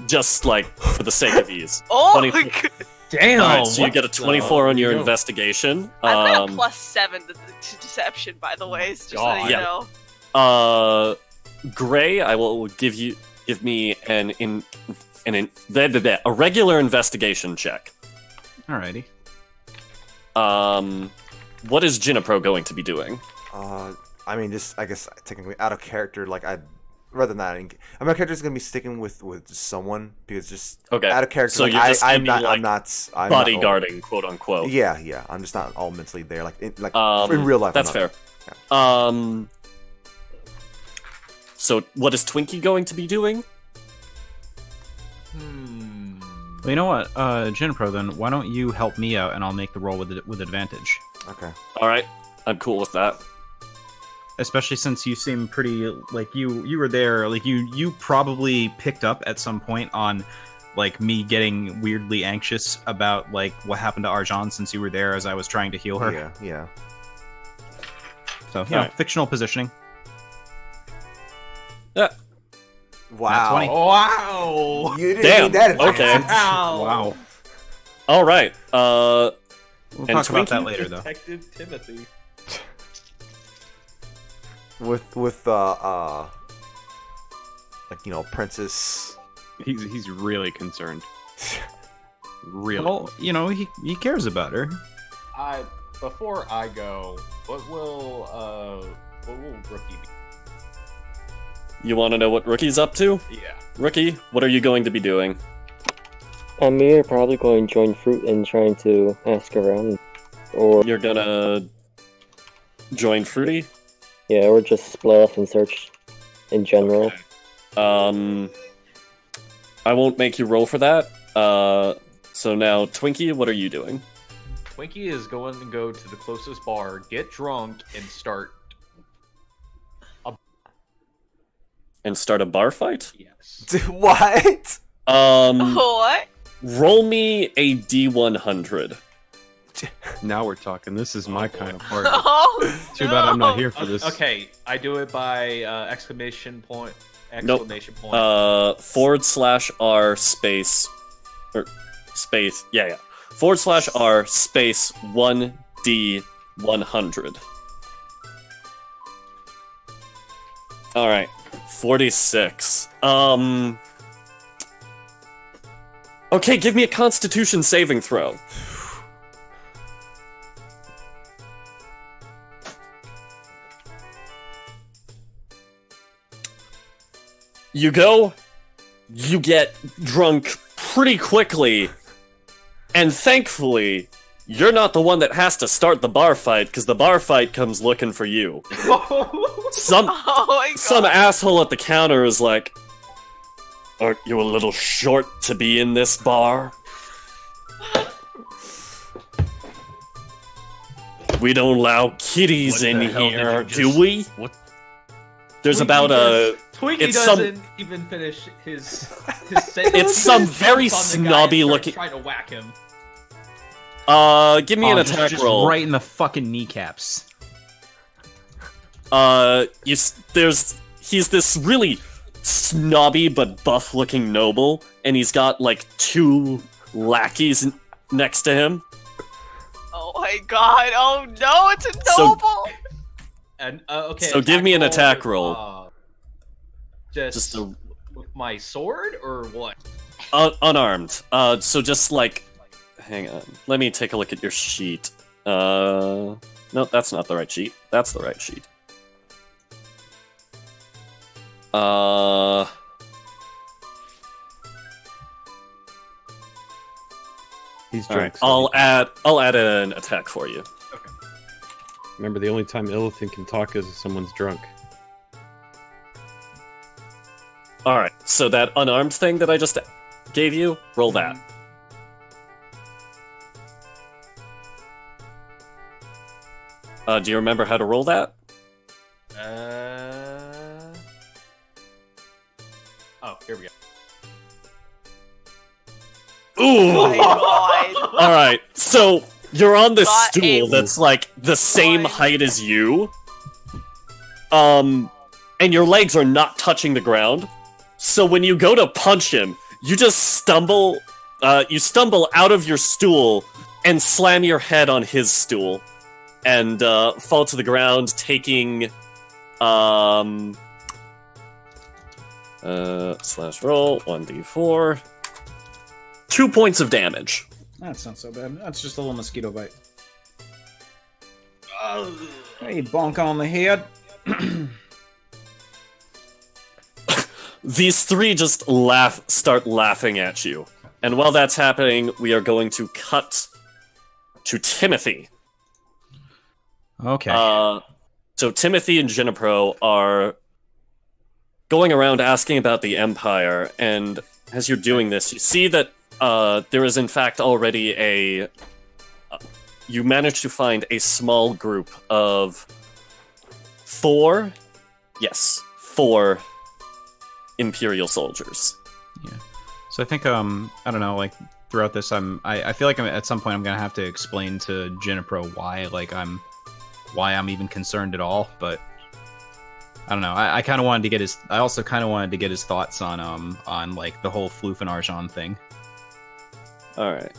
Just like for the sake of ease. Oh 20 my god. Damn. Alright, so you what get a the- 24 on your Yo. investigation. I've got a +7 to deception, by the way. Just so you Yeah. know. Gray, I will give me a regular investigation check. Alrighty. What is Jinapro going to be doing? I mean, just I guess technically out of character, like rather than that, I mean, my character's gonna be sticking with someone because just Okay. out of character. So like, you're just I'm gonna not, be, I'm like, not bodyguarding, quote unquote. Yeah. I'm just not all mentally there, like in real life. That's I'm not. fair. Yeah. So what is Twinkie going to be doing? Well, you know what, Jinpro, then why don't you help me out and I'll make the roll with advantage. Okay. All right, I'm cool with that. Especially since you seem pretty like you were there, like you probably picked up at some point on like me getting weirdly anxious about like what happened to Arjan since you were there as I was trying to heal her. Yeah. So yeah, Alright. fictional positioning. Yeah. Wow. 20. Wow. You didn't Damn, need that okay. advantage. Wow. All right. We'll And talk about Twinkie? that later, though. Detective Timothy. With like Princess. He's really concerned. Really. Well, he cares about her. Before I go, what will Rookie be? You want to know what Rookie's up to? Yeah. Rookie, what are you going to be doing? We're probably going to join Fruit and trying to ask around, or You're gonna join Fruity? yeah, or just split off and search in general. Okay. I won't make you roll for that. So now, Twinkie, what are you doing? Twinkie is going to go to the closest bar, get drunk, and start. And start a bar fight? Yes. What? What? Roll me a D100. Now we're talking. This is my kind of party. Oh, Too bad I'm not here for this. Okay, I do it by exclamation point. Nope. Exclamation point. /R space or space. Yeah. /R space 1D100. All right. 46. Okay, give me a Constitution saving throw. You go, you get drunk pretty quickly, and thankfully, you're not the one that has to start the bar fight, because the bar fight comes looking for you. Some asshole at the counter is like, "Aren't you a little short to be in this bar? We don't allow kiddies What in the hell did here, you do just- we?" What? There's about a Twinkie doesn't even finish his sentence. It's some very snobby looking. Trying to whack him. Give me an attack just roll. right in the fucking kneecaps. He's this really snobby but buff-looking noble, and he's got like 2 lackeys next to him. Oh my god! Oh no! It's a noble. And okay. So give me an attack roll. Just with my sword or what? Unarmed. So just like, hang on. Let me take a look at your sheet. No, that's not the right sheet. That's the right sheet. He's drunk. Right. I'll add an attack for you. Okay. Remember, the only time Illithid can talk is if someone's drunk. Alright, so that unarmed thing that I just gave you, roll that. Do you remember how to roll that? Oh, here we go. Ooh! Oh my god! Alright, so you're on this Got stool that's like the same height as you. And your legs are not touching the ground. So when you go to punch him, you just stumble out of your stool and slam your head on his stool. And fall to the ground, taking slash roll 1d4, 2 points of damage. That's not so bad. That's just a little mosquito bite. Hey, bonk on the head. These 3 just start laughing at you. And while that's happening, we are going to cut to Timothy. Okay. So Timothy and Jinipro are going around asking about the Empire, and as you're doing this, you see that there is in fact already you managed to find a small group of 4 Imperial soldiers. Yeah. So I think I don't know, like throughout this I feel like at some point I'm gonna have to explain to Jinipro why I'm even concerned at all, but I don't know. I kind of wanted to get his. I also kind of wanted to get his thoughts on like the whole Floof and Arjan thing. All right.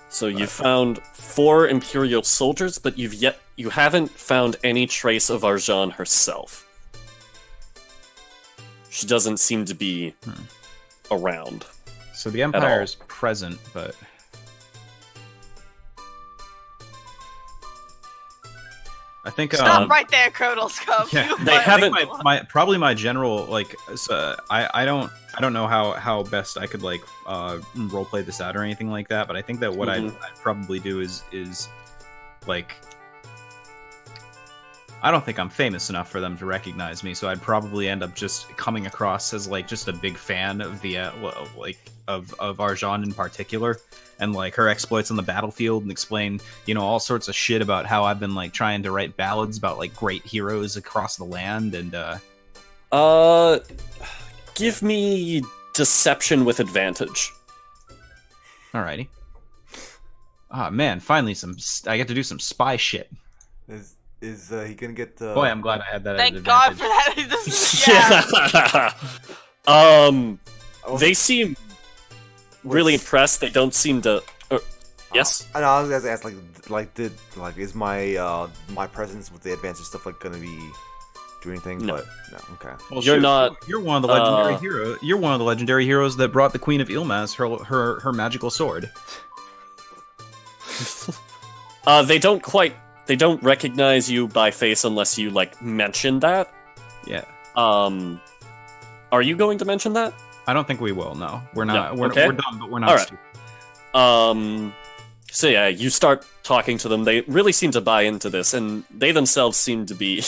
So you found 4 Imperial soldiers, but you haven't found any trace of Arjan herself. She doesn't seem to be around. So the Empire is present, but. I think stop right there, Crodalscope. Yeah, they haven't. Probably my general like. I don't know how best I could like roleplay this out or anything like that. But I think that what I'd probably do is like. I don't think I'm famous enough for them to recognize me, so I'd probably end up just coming across as like just a big fan of the of Arjan in particular, and like her exploits on the battlefield, and explain all sorts of shit about how I've been like trying to write ballads about like great heroes across the land, and give me deception with advantage. Alrighty. Ah man, finally I get to do some spy shit. Is he gonna get? Boy, I'm glad I had that. Thank God for that. They seem really impressed. They don't seem to. Yes. I know. I was gonna ask, is my my presence with the advanced stuff like gonna be doing anything? No. But no. Okay. Well, you're not. You're one of the legendary heroes. You're one of the legendary heroes that brought the Queen of Ilmaz her magical sword. They don't recognize you by face unless you like mention that. Yeah. Are you going to mention that? I don't think we will. No, we're not. No. We're dumb, but we're not stupid. So yeah, you start talking to them. They really seem to buy into this, and they themselves seem to be.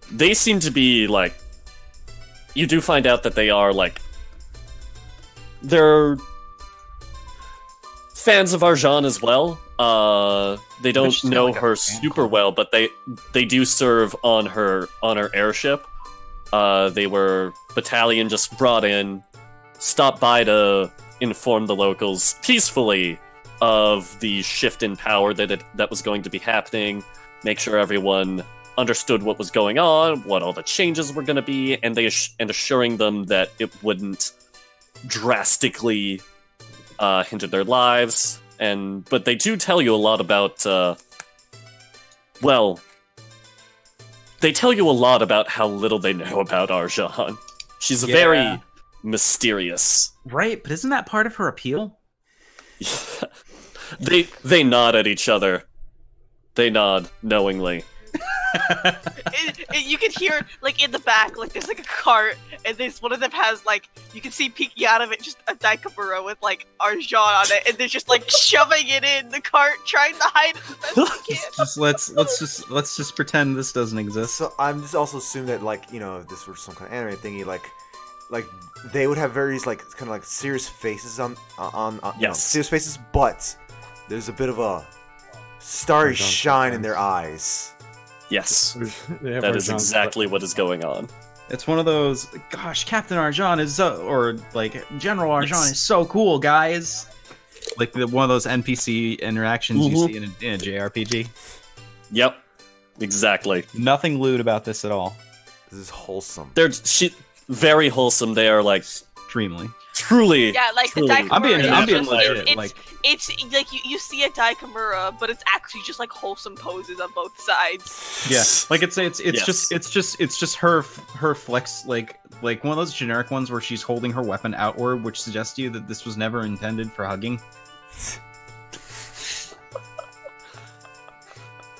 They seem to be like. You do find out that they are like. They're fans of Arjan as well. They don't know her super well, but they do serve on her airship. They were battalion just brought in, stopped by to inform the locals peacefully of the shift in power that was going to be happening, make sure everyone understood what was going on, what all the changes were going to be, and assuring them that it wouldn't drastically hinder their lives. But they do tell you a lot about, they tell you a lot about how little they know about Arjan. She's very mysterious. Right, but isn't that part of her appeal? They nod at each other. They nod knowingly. You can hear, like, in the back, like, there's, like, a cart, and one of them has, like, you can see peeking out of it just a Daikamura with, like, Arjan on it, and they're just, like, shoving it in the cart, trying to hide it as best they can. Let's just pretend this doesn't exist. So I'm just also assuming that, like, you know, if this were some kind of anime thingy, like they would have various, like, kind of like serious faces on you know, serious faces, but there's a bit of a starry shine in their eyes. Yes, that is exactly what is going on. It's one of those, gosh, Captain Arjan is or like General Arjan is so cool, guys. Like one of those NPC interactions you see in a JRPG. Yep, exactly. Nothing lewd about this at all. This is wholesome. They're very wholesome. They are like extremely. Truly. Yeah, like truly. the Daikamura. I'm being legit. It's like you see a Daikamura, but it's actually just like wholesome poses on both sides. Yeah, like it's just her flex, like one of those generic ones where she's holding her weapon outward, which suggests to you that this was never intended for hugging.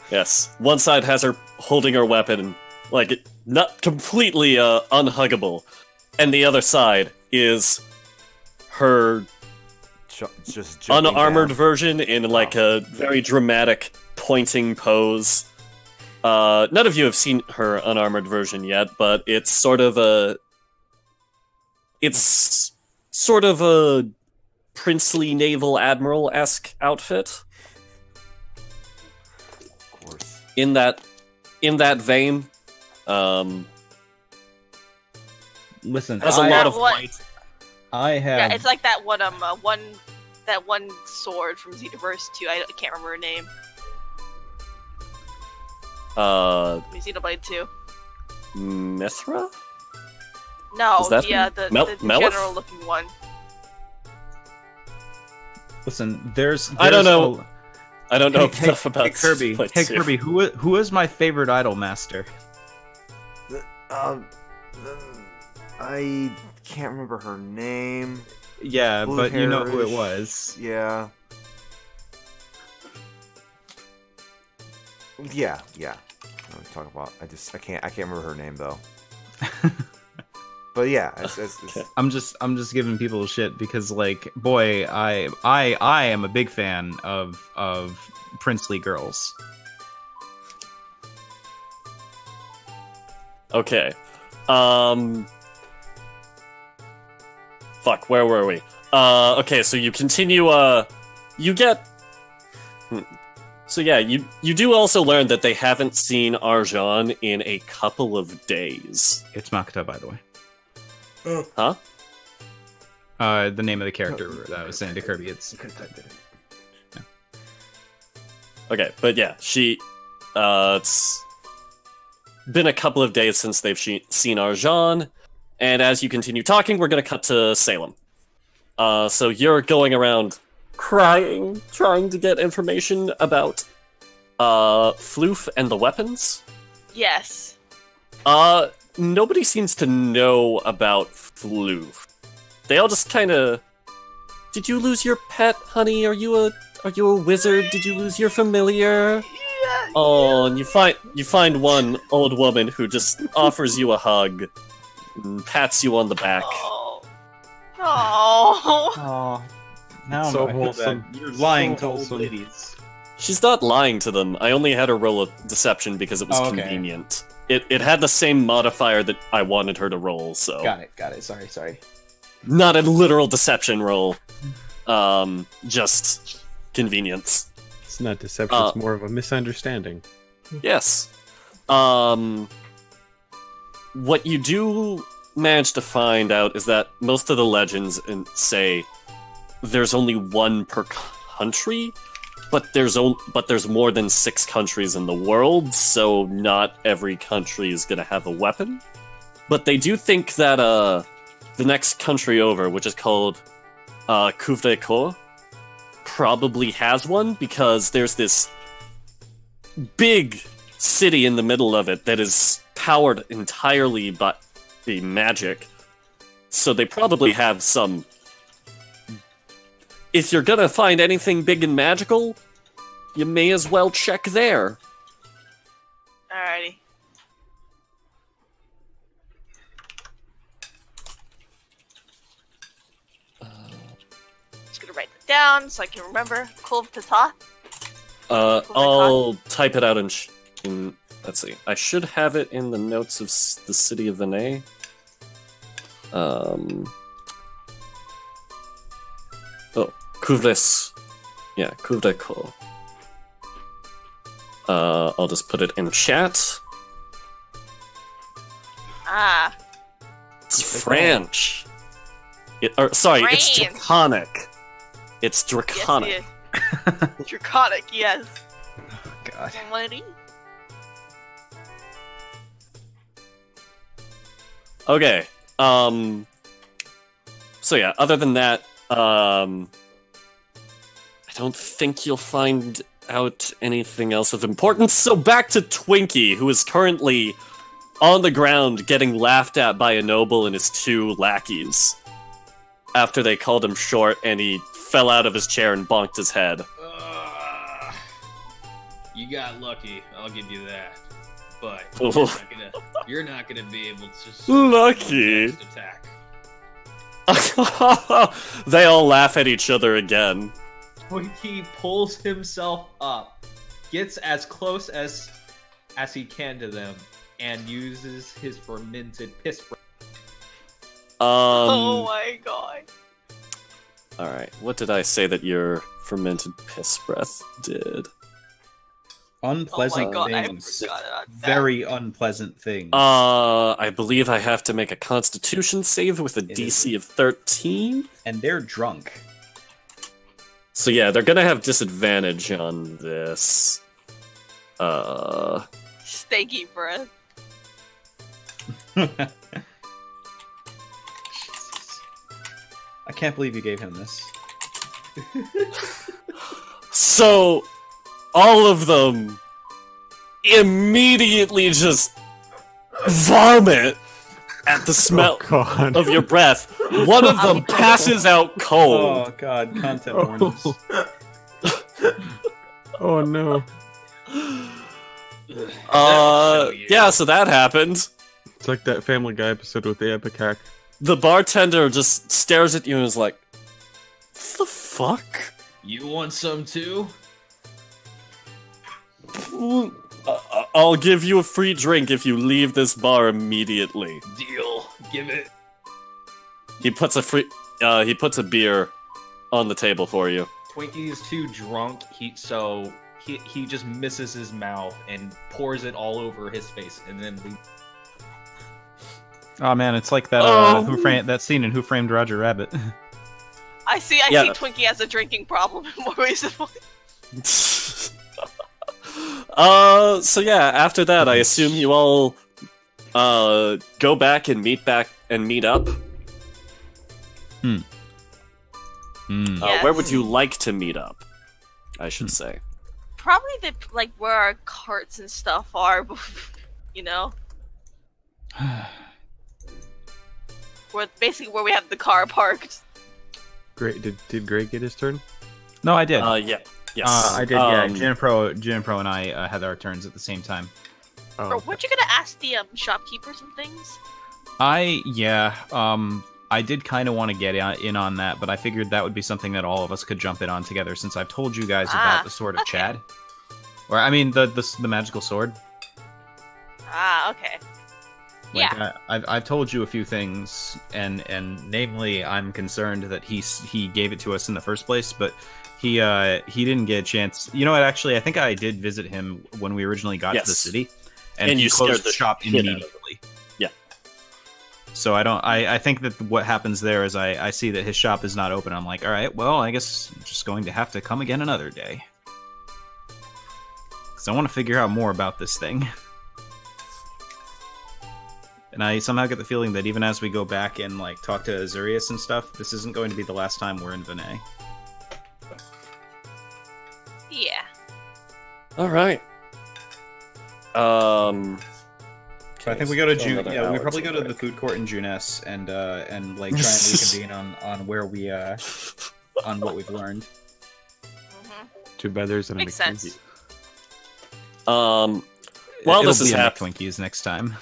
Yes, one side has her holding her weapon, like not completely unhuggable, and the other side is her just unarmored down. version in like a very dramatic pointing pose. None of you have seen her unarmored version yet, but it's sort of a princely naval admiral-esque outfit. Of course. In that vein. Listen, has a lot of white. I have. Yeah, it's like that one sword from Xenoverse 2. I can't remember her name. Xenoblade 2. Mithra? No, the general-looking one. Listen, there's I don't know enough about Kirby. Hey Kirby, who is my favorite idol master? I can't remember her name. Yeah, Blue but you know who it hairish. was. Yeah. Yeah. What I'm talking about. I can't remember her name though. But yeah, it's I'm just giving people shit because, like, boy, I am a big fan of princely girls. Okay. Fuck, where were we? Okay, so you continue, you get... So yeah, you do also learn that they haven't seen Arjan in a couple of days. It's Makoto, by the way. Huh? The name of the character that I was saying to Kirby, it's... Yeah. Okay, but yeah, it's been a couple of days since they've seen Arjan, and as you continue talking, we're gonna cut to Salem. So you're going around crying, trying to get information about Floof and the weapons? Yes. Nobody seems to know about Floof. They all just kinda... Did you lose your pet, honey? Are you a wizard? Did you lose your familiar? Yeah, Oh, and you find one old woman who just offers you a hug and pats you on the back. Oh. Oh, now So I feel wholesome. bad. You're lying So to old wholesome. ladies. She's not lying to them. I only had her roll a deception because it was convenient. It had the same modifier that I wanted her to roll, so... Got it. Sorry. Not a literal deception roll. Just convenience. It's not deception, it's more of a misunderstanding. Yes. What you do manage to find out is that most of the legends say there's only one per country, but there's more than 6 countries in the world, so not every country is gonna have a weapon. But they do think that the next country over, which is called Kirbynite, probably has one, because there's this big city in the middle of it that is powered entirely by the magic. So they probably have some... If you're gonna find anything big and magical, you may as well check there. Alrighty. Just gonna write it down so I can remember. Kirbynite. I'll type it out in let's see. I should have it in the notes of the city of Vinay. Kuvles. Yeah, Kirbynite. I'll just put it in chat. Ah. It's French. Sorry, French. it's Draconic. It's Draconic. Yes, Draconic, yes. Oh, God. Alrighty. Okay. So yeah, other than that, I don't think you'll find out anything else of importance. So back to Twinkie, who is currently on the ground getting laughed at by a noble and his 2 lackeys. After they called him short and he fell out of his chair and bonked his head. You got lucky, I'll give you that. But you're not gonna be able to lucky attack. They all laugh at each other again. Twinkie pulls himself up, gets as close as he can to them, and uses his fermented piss breath. Oh my god. Alright, what did I say that your fermented piss breath did? Unpleasant things. Very unpleasant things. I believe I have to make a Constitution save with a DC of 13. And they're drunk. So yeah, they're gonna have disadvantage on this. Stanky breath. I can't believe you gave him this. So, all of them immediately just vomit at the smell of your breath. One of them passes out cold. Oh god, content warnings. Oh no. Yeah, so that happened. It's like that Family Guy episode with the epic hack. The bartender just stares at you and is like, "What the fuck? You want some too?" I'll give you a free drink if you leave this bar immediately." Deal. Give it. He puts a beer on the table for you. Twinkie is too drunk, so he just misses his mouth and pours it all over his face, and then leaves. Oh man, it's like that that scene in Who Framed Roger Rabbit. I see Twinkie as a drinking problem in more ways than one. So yeah, after that, I assume you all go back and meet up. Yes. Where would you like to meet up? I should say. Probably where our carts and stuff are, you know. Basically where we have the car parked. Great. Did Greg get his turn? No, I did. Yeah. Yes. I did. Yeah. Jinpro and I had our turns at the same time. Bro, weren't you gonna ask the shopkeeper some things? I did kind of want to get in on that, but I figured that would be something that all of us could jump in on together, since I've told you guys about the Sword of Chad. Or, I mean, the magical sword. Okay. Yeah. I've told you a few things, and namely, I'm concerned that he gave it to us in the first place, but He didn't get a chance. You know what? Actually, I think I did visit him when we originally got to the city, and he you closed scared the the shop shit out of immediately. Yeah. So I think that what happens there is I see that his shop is not open. I'm like, all right, well, I guess I'm just going to have to come again another day, because I want to figure out more about this thing. And I somehow get the feeling that even as we go back and like talk to Azureus and stuff, this isn't going to be the last time we're in Vinay. Yeah. All right. So I think we go to we probably go to quick. the food court in Juness and like try and reconvene on where we on what we've learned. Too bad there's an Makes McKinsey. sense. While It'll this be is a happening, McTwinkies next time.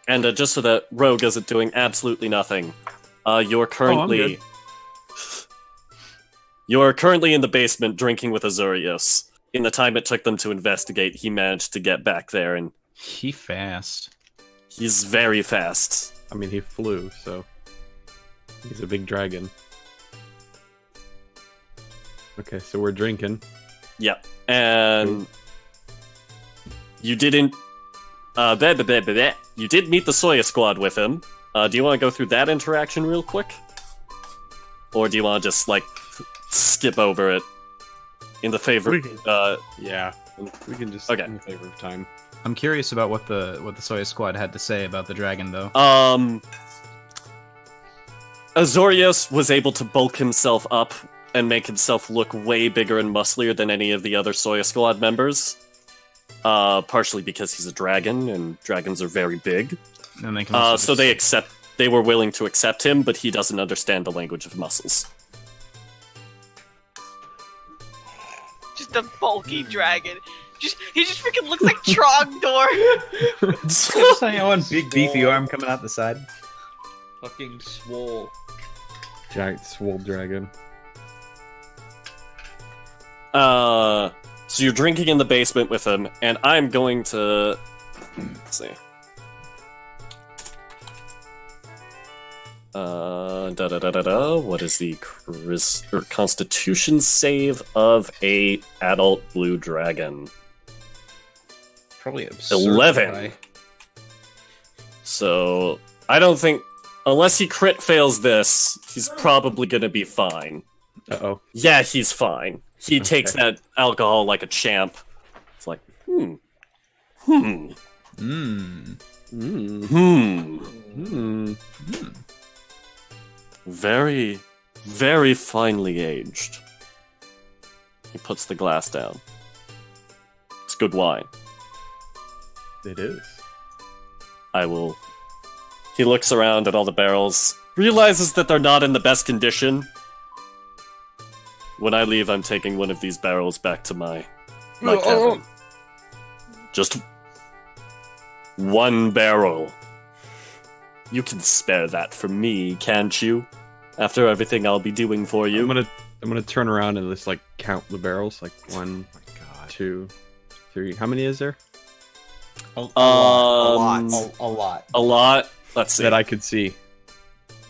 and just so that Rogue isn't doing absolutely nothing, you're currently in the basement drinking with Azureus. In the time it took them to investigate, he managed to get back there, and He fast. he's very fast. I mean, he flew, so he's a big dragon. Okay, so we're drinking. Yeah, and you didn't. You did meet the Soya Squad with him. Do you want to go through that interaction real quick, or do you want to just like skip over it in the favor? We can- Yeah, we can just in favor of time. I'm curious about what the Soya Squad had to say about the dragon, though. Azureus was able to bulk himself up and make himself look way bigger and musclier than any of the other Soya Squad members. Partially because he's a dragon, and dragons are very big. And they can so they were willing to accept him, but he doesn't understand the language of muscles. Just a bulky dragon. He just freaking looks like Trogdor. Just one big beefy arm coming out the side. Fucking swole. Giant swole dragon. So you're drinking in the basement with him, and I'm going to... Let's see. What is the Constitution save of a adult blue dragon? Probably absurd. 11. High. So I don't think, unless he crit fails this, he's probably gonna be fine. Uh-oh. Yeah, he's fine. He takes that alcohol like a champ. It's like, Very, very finely aged. He puts the glass down. It's good wine. It is. I will... He looks around at all the barrels, realizes that they're not in the best condition. When I leave, I'm taking one of these barrels back to my cabin. Just one barrel. You can spare that for me, can't you? After everything I'll be doing for you. I'm gonna turn around and just like count the barrels. Like 1, 2, 3. How many is there? A lot. Let's see. That I could see.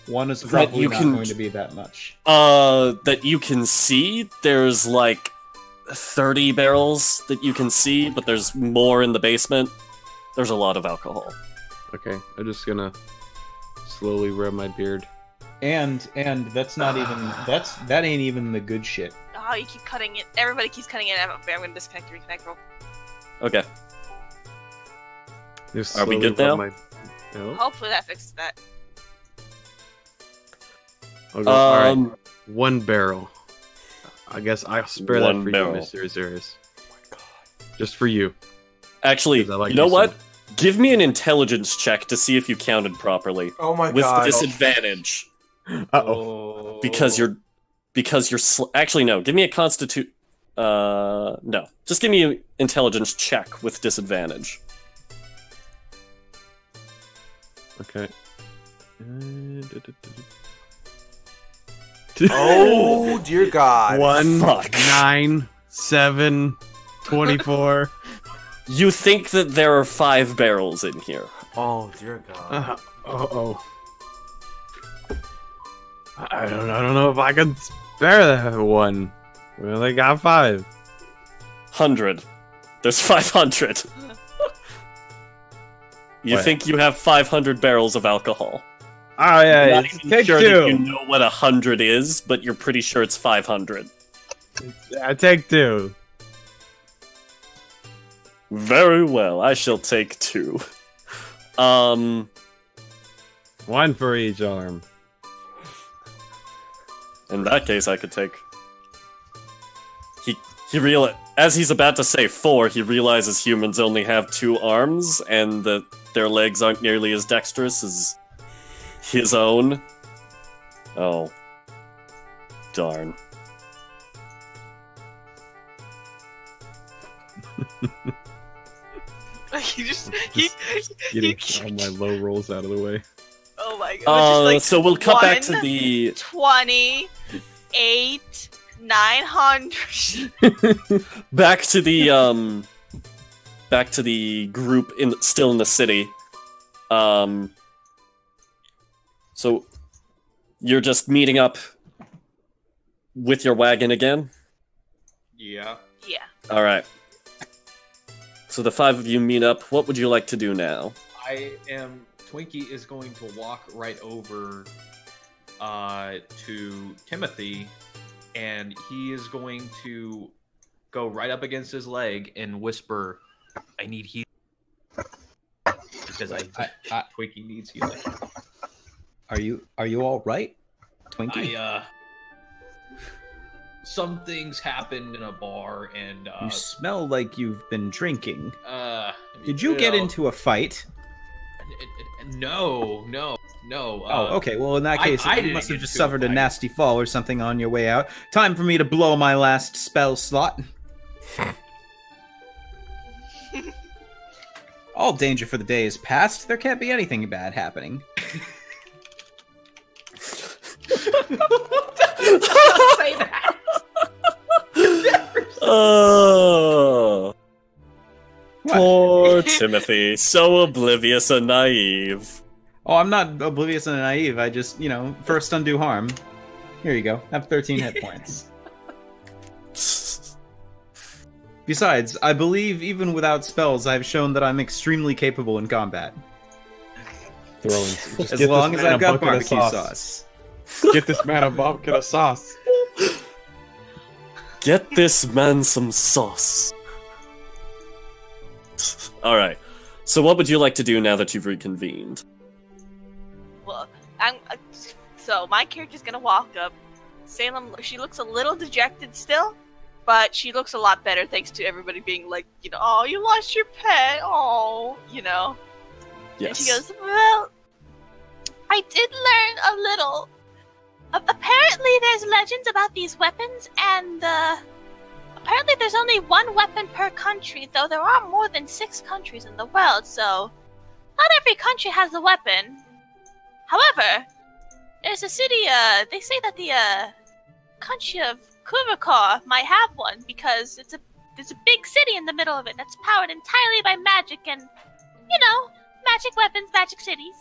One is probably not going to be that much. That you can see, there's like 30 barrels that you can see, but there's more in the basement. There's a lot of alcohol. Okay, I'm just gonna slowly rub my beard. And that's not even that ain't even the good shit. Oh, you keep cutting it. Everybody keeps cutting it. I'm gonna disconnect the reconnect roll. Okay. Just Are we slowly good now? rub my- Hopefully that fixes that. Okay, alright. 1 barrel. I guess I'll spare that 1 for barrel. you, Mr. Azureus. Oh my god. Just for you. Actually, Because I like you know you what? so- Give me an intelligence check to see if you counted properly. Oh my with god. disadvantage. Uh-oh. Because you're actually no, give me a constitute no. Just give me an intelligence check with disadvantage. Okay. Oh dear god. 1, Fuck. 9, 7, 24. You think that there are 5 barrels in here. Oh dear god. Uh-oh. I don't know if I can spare that one. We only got 500. There's 500. You What? think you have 500 barrels of alcohol. Oh yeah, You're not it's even take sure 2. that you know what 100 is, but you're pretty sure it's 500. I take 2. Very well, I shall take 2. 1 for each arm. In that case, I could take... As he's about to say 4, he realizes humans only have 2 arms, and that their legs aren't nearly as dexterous as his own. Oh. Darn. Getting all my low rolls out of the way. Oh my god. So we'll cut back to the 28, 900. back to the group still in the city. So you're just meeting up with your wagon again? Yeah. Yeah. All right. So the 5 of you meet up. What would you like to do now? Twinkie is going to walk right over to Timothy, and he is going to go right up against his leg and whisper, "I need healing." Because Twinkie needs healing. Are you all right, Twinkie? Some things happened in a bar, and you smell like you've been drinking. Did you you get into a fight? No. Oh, okay. Well, in that case, I you didn't must have get just into a suffered a fight. nasty fall or something on your way out. Time for me to blow my last spell slot. All danger for the day is past. There can't be anything bad happening. Say that. Oh, poor Timothy, so oblivious and naive. Oh, I'm not oblivious and naive. I just, first undo harm. Here you go. Have 13 hit points. Besides, I believe even without spells, I've shown that I'm extremely capable in combat. As long as I've got barbecue sauce. Get this man a bucket of sauce. Get this man some sauce. Alright, so what would you like to do now that you've reconvened? Well, so my character's gonna walk up. Salem, she looks a little dejected still, but she looks a lot better thanks to everybody being like, oh, you lost your pet, oh, Yes. And she goes, well, I did learn a little. Apparently there's legends about these weapons, and apparently there's only 1 weapon per country, though there are more than 6 countries in the world, so not every country has a weapon. However, there's a city, they say that the country of Kurikar might have one, because there's a big city in the middle of it that's powered entirely by magic and, magic weapons, magic cities.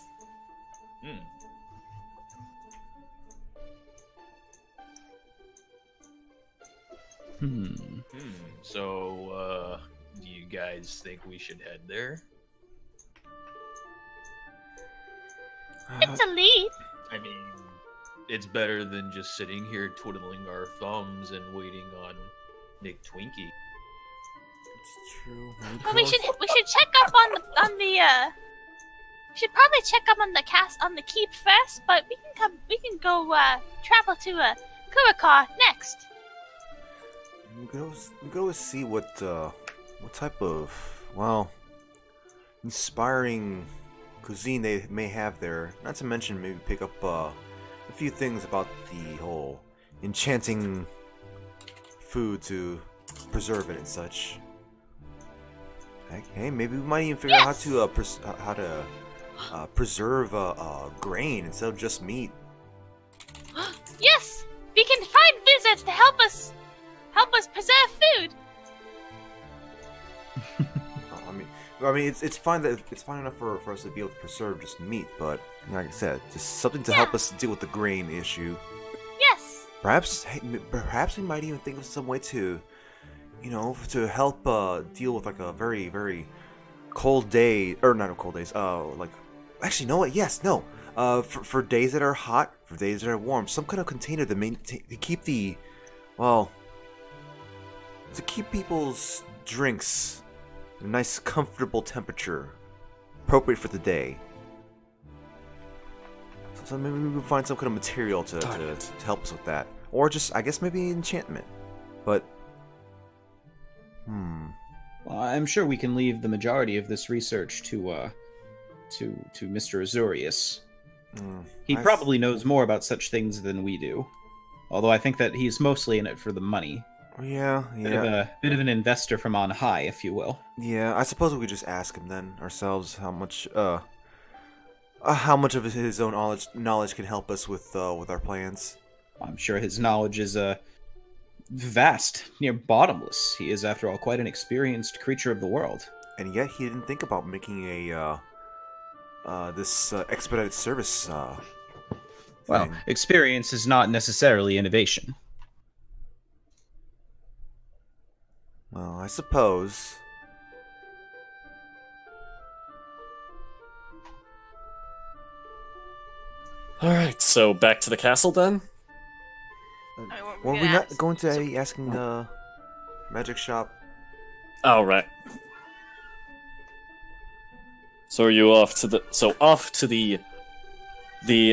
So, do you guys think we should head there? It's a lead. I mean, it's better than just sitting here twiddling our thumbs and waiting on Nick Twinkie. It's true. Well, we should check up on the we should probably check up on the keep first, but we can go travel to Kurikar next. We could always see what type of, inspiring cuisine they may have there. Not to mention maybe pick up a few things about the whole enchanting food to preserve it and such. Hey, maybe we might even figure out how to preserve grain instead of just meat. Yes, we can find wizards to help us preserve food. I mean, it's fine enough for us to be able to preserve just meat, but like I said, just something to help us deal with the grain issue. Yes. Perhaps, hey, perhaps we might even think of some way to, you know, to help deal with like a very, very cold day, or not cold days. Like, actually, no, what? Yes, no. For days that are hot, for days that are warm, some kind of container to maintain, to keep the, well, to keep people's drinks at a nice, comfortable temperature, appropriate for the day. So maybe we can find some kind of material to help us with that, or just, I guess, maybe enchantment. But, Well, I'm sure we can leave the majority of this research to Mr. Azureus. He probably knows more about such things than we do. Although I think that he's mostly in it for the money. Yeah. Bit of an investor from on high, if you will. Yeah, I suppose we could just ask him then ourselves how much of his own knowledge can help us with our plans. I'm sure his knowledge is vast, near bottomless. He is, after all, quite an experienced creature of the world. And yet he didn't think about making a this expedited service. Well, experience is not necessarily innovation. Well, I suppose. Alright, so back to the castle then? Were we not going to be asking the magic shop? Oh, right. So are you off to the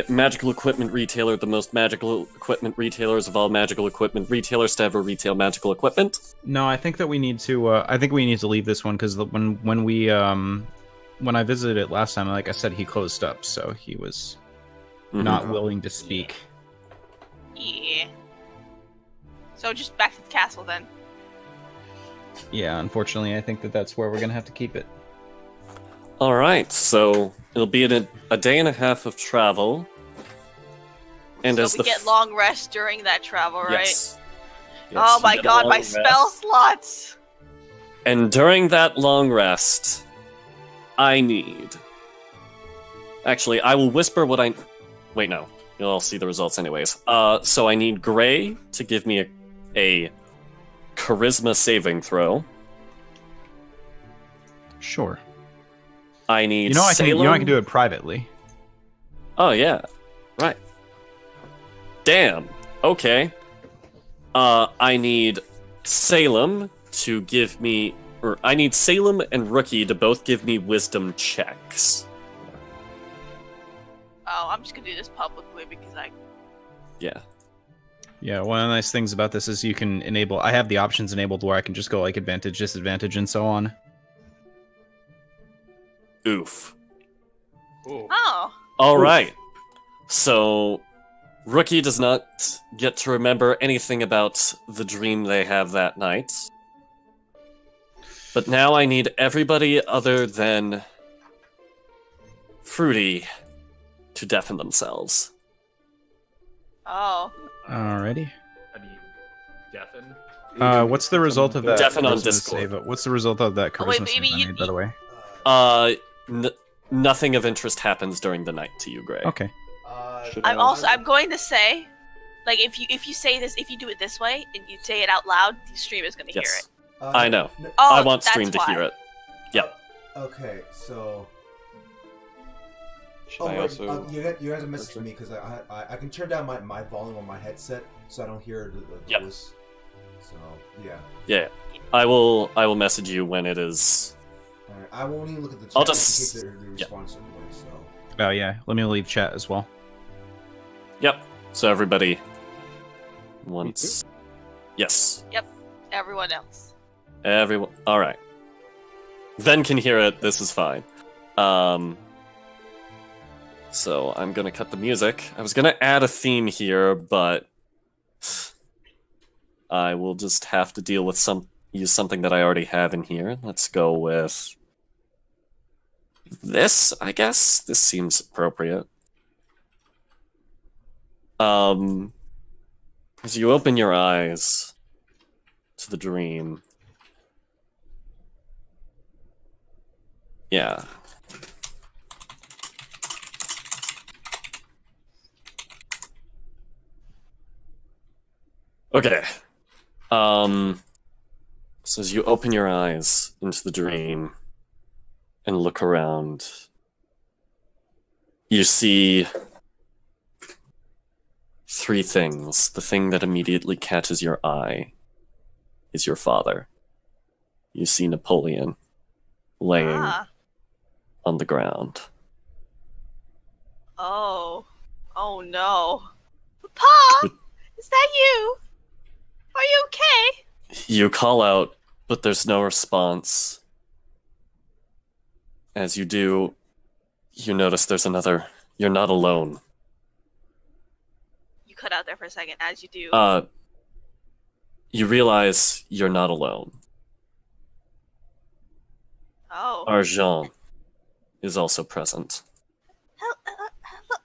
magical equipment retailer, the most magical equipment retailers of all magical equipment retailers to ever retail magical equipment? No, I think that we need to. I think we need to leave this one because when I visited it last time, like I said, he closed up, so he was not willing to speak. Yeah. So just back to the castle then. Yeah, unfortunately, I think that that's where we're gonna have to keep it. Alright, so it'll be a day and a half of travel. And so as we get long rest during that travel, right? Yes. Oh my god, my spell slots! And during that long rest, I need... Actually, I will whisper what I... Wait, no. You'll all see the results anyways. So I need Gray to give me a charisma saving throw. Sure. I need I Salem. can do it privately. Oh, yeah. Right. Damn. Okay. I need Salem to give me... Or I need Salem and Rookie to both give me wisdom checks. Oh, I'm just gonna do this publicly because I... Yeah. Yeah, one of the nice things about this is you can enable... I have the options enabled where I can just go like advantage, disadvantage, and so on. Oof. Oh. Alright. So, Rookie does not get to remember anything about the dream they have that night. But now I need everybody other than Fruity to deafen themselves. Oh. Alrighty. How do you deafen? What's the result of that? Deafen on charisma Discord. save? What's the result of that charisma save I made, by the way? Nothing of interest happens during the night to you, Gray. Okay. I'm going to say, like, if you say this, if you do it this way and you say it out loud, the stream is going to hear it. I know. Oh, I want that's stream to why. hear it. Yep. Okay, so. Should I also... you guys are messaging me because I can turn down my volume on my headset so I don't hear the voice. So yeah. Yeah. I will message you when it is. Alright, I won't even look at the chat I'll just... in case the response is so. Oh yeah, let me leave chat as well. Yep. So everybody once. Yes. Yep. Everyone else. Everyone. All right. Ven can hear it. This is fine. So I'm gonna cut the music. I was gonna add a theme here, but I will just have to deal with use something that I already have in here. Let's go with this, I guess. This seems appropriate. As you open your eyes to the dream. Yeah. Okay. So as you open your eyes into the dream and look around, you see three things. The thing that immediately catches your eye is your father. You see Napoleon laying on the ground. Oh. Oh no. Pa! Is that you? Are you okay? You call out, but there's no response. As you do, you notice there's another. You're not alone. You cut out there for a second, as you do. You realize you're not alone. Oh. Arjan is also present.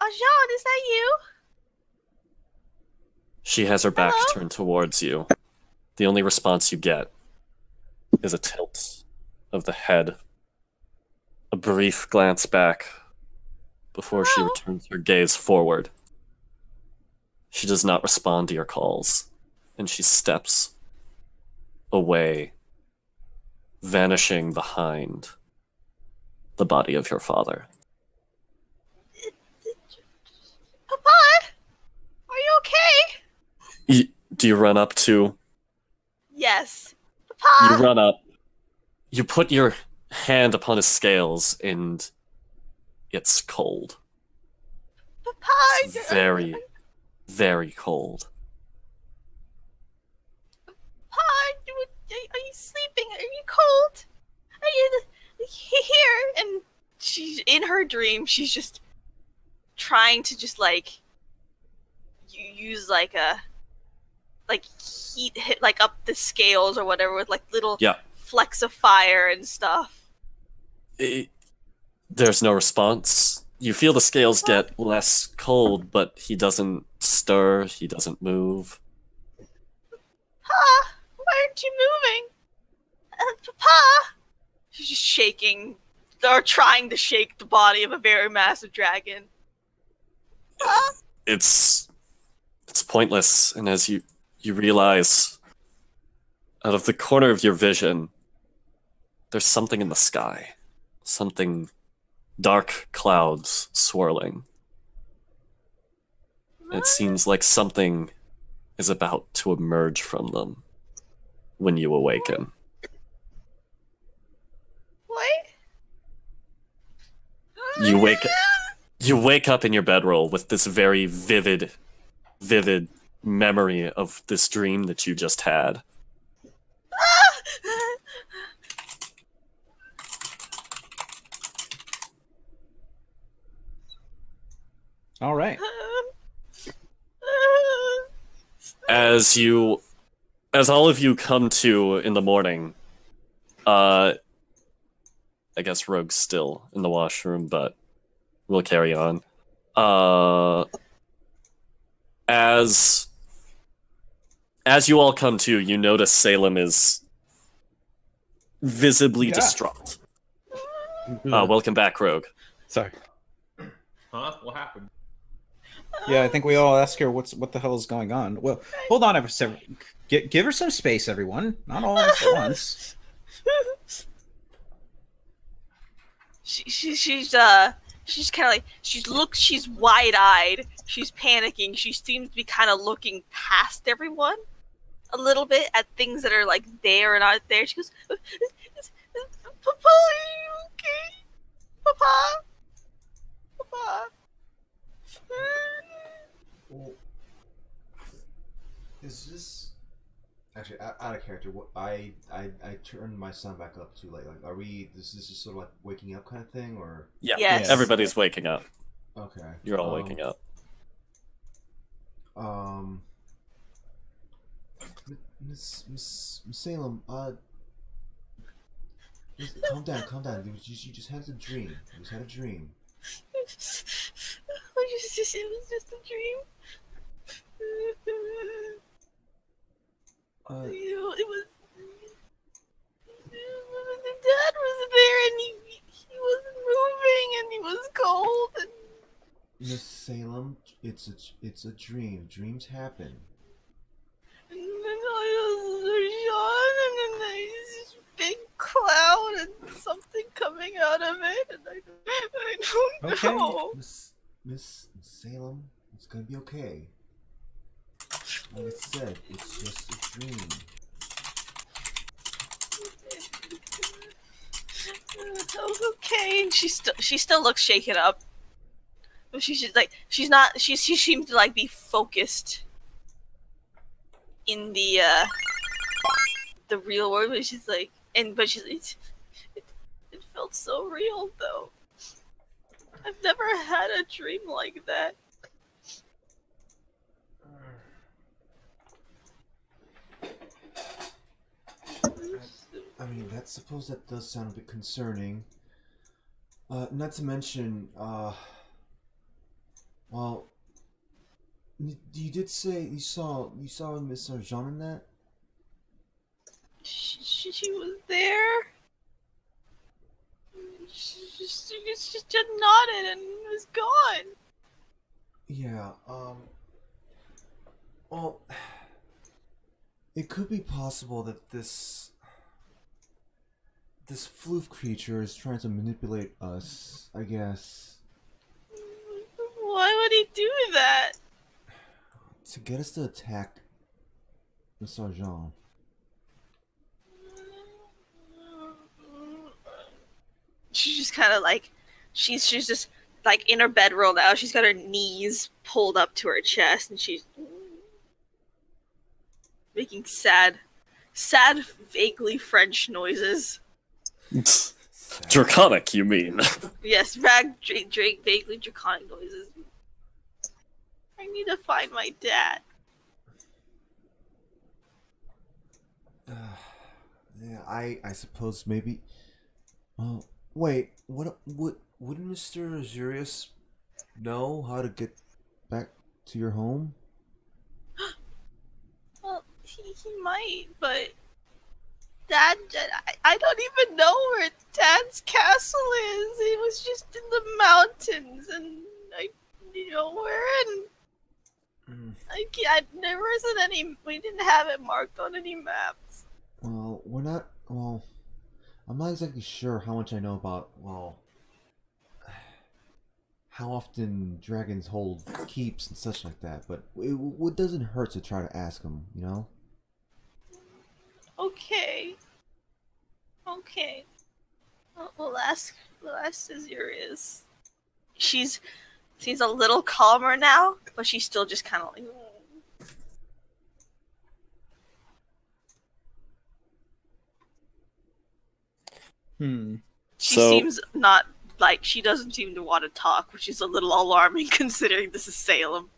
Jean, is that you? She has her back turned towards you. The only response you get is a tilt of the head, a brief glance back before she returns her gaze forward. She does not respond to your calls, and she steps away, vanishing behind the body of your father. Papa, are you okay? Do you run up to... Yes. Papa! You run up. You put your hand upon his scales, and it's cold. Papa! It's very, very cold. Papa, are you sleeping? Are you cold? Are you here? And she's in her dream. She's just trying to just like use like a heat hit like up the scales or whatever with like little flecks of fire and stuff. There's no response. You feel the scales get less cold, but he doesn't stir, he doesn't move. Pa, why aren't you moving? Papa! She's just shaking, or trying to shake the body of a very massive dragon. It's pointless, and as you realize, out of the corner of your vision, there's something in the sky. Something, dark clouds swirling. It seems like something is about to emerge from them when you awaken. What? You wake up in your bedroll with this very vivid memory of this dream that you just had. All right. As all of you come to in the morning, I guess Rogue's still in the washroom, but we'll carry on. As you all come to, you notice Salem is visibly distraught. Welcome back, Rogue. Sorry. Huh? What happened? Yeah, I think we all ask her what the hell is going on. Well, hold on a second. Give her some space, everyone. Not all at once. She's kind of like she's wide-eyed. She's panicking. She seems to be kind of looking past everyone a little bit at things that are like there or not there. She goes, "Papa, are you okay? Papa, Papa." Is this actually out of character? What I turned my son back up too late. Like, are we? This is just sort of like waking up kind of thing, or? Yeah, yes. Everybody's waking up. Okay, you're all waking up. Miss Salem, calm down. You just had a dream. You just had a dream. It was just a dream. It was. Dad was there, and he wasn't moving, and he was cold. And... Miss Salem, it's a dream. Dreams happen. out of it, and I don't Okay. know. Miss Salem, it's gonna be okay. Like I said, it's just a dream. Okay, and she still looks shaken up. But she's just like she's not. She seems to like be focused in the real world. But she's like, it felt so real though. I've never had a dream like that. I mean, suppose that does sound a bit concerning. Not to mention, well, you did say you saw Miss Arjan in that? She was there. She just nodded and was gone. Yeah, well, it could be possible that this floof creature is trying to manipulate us, I guess. Why would he do that? To get us to attack Miss Arjan. She's just kind of like, she's just like in her bedroll now. She's got her knees pulled up to her chest, and she's making sad, vaguely French noises. Draconic, you mean? Yes, vaguely draconic noises. I need to find my dad. Yeah, I suppose maybe. Wait, wouldn't Mr. Azureus know how to get back to your home? Well, he might, but Dad, I don't even know where Dad's castle is. It was just in the mountains, and I've never seen any. We didn't have it marked on any maps. Well, I'm not exactly sure how much I know about, how often dragons hold keeps and such like that, but it doesn't hurt to try to ask them, you know? Okay. We'll ask Azureus. She's seems a little calmer now, but she's still just kind of like. She seems not like she doesn't seem to want to talk, which is a little alarming considering this is Salem.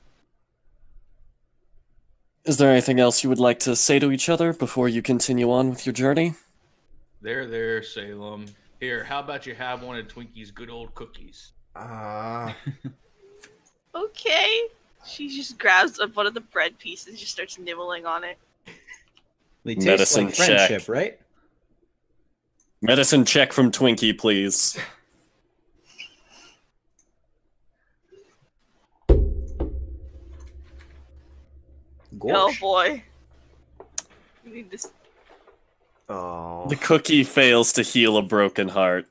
Is there anything else you would like to say to each other before you continue on with your journey? There, Salem. Here, how about you have one of Twinkie's good old cookies? Okay. She just grabs one of the bread pieces and just starts nibbling on it. They taste Medicine like friendship, check. right? Medicine check from Twinkie, please. Oh boy. We need this. Oh. The cookie fails to heal a broken heart.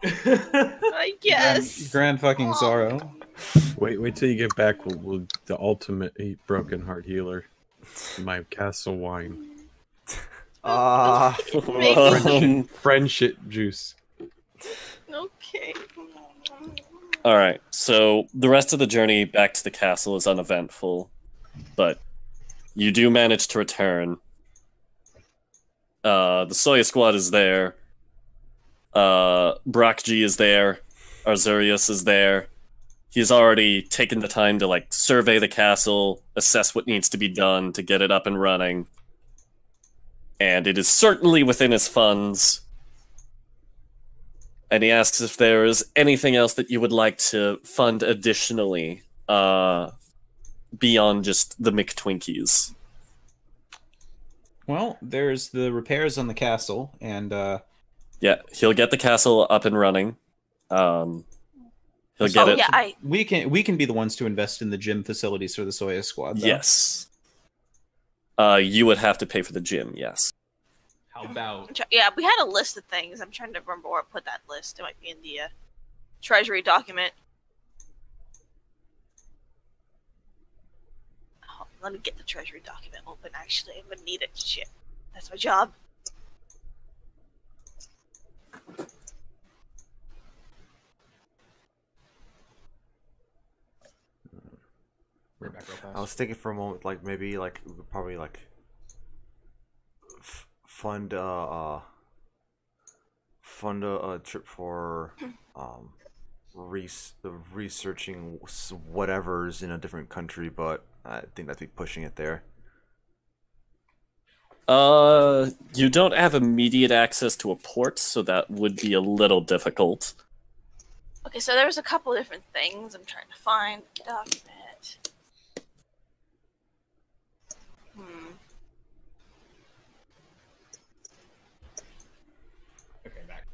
I guess. Grand fucking sorrow. Wait till you get back with the ultimate broken heart healer. My castle wine. Friendship juice. Okay. Alright, so the rest of the journey back to the castle is uneventful, but you do manage to return. The Soya squad is there. Brockji is there. Azureus is there. He's already taken the time to survey the castle, assess what needs to be done to get it up and running. And it is certainly within his funds. And he asks if there is anything else that you would like to fund additionally, beyond just the McTwinkies. Well, there's the repairs on the castle, and yeah, he'll get the castle up and running. He'll get it. Yeah, we can be the ones to invest in the gym facilities for the Soya squad, though. Yes. You would have to pay for the gym, yes. How about... Yeah, we had a list of things. I'm trying to remember where I put that list. It might be in the treasury document. Oh, let me get the treasury document open, actually. I'm gonna need it. Shit. That's my job. We're back real fast. I was thinking for a moment, like maybe like we could probably like fund a trip for researching whatever's in a different country, but I think that'd be pushing it there. You don't have immediate access to a port, so that would be a little difficult. Okay, so there was a couple different things. I'm trying to find the document. Okay, back.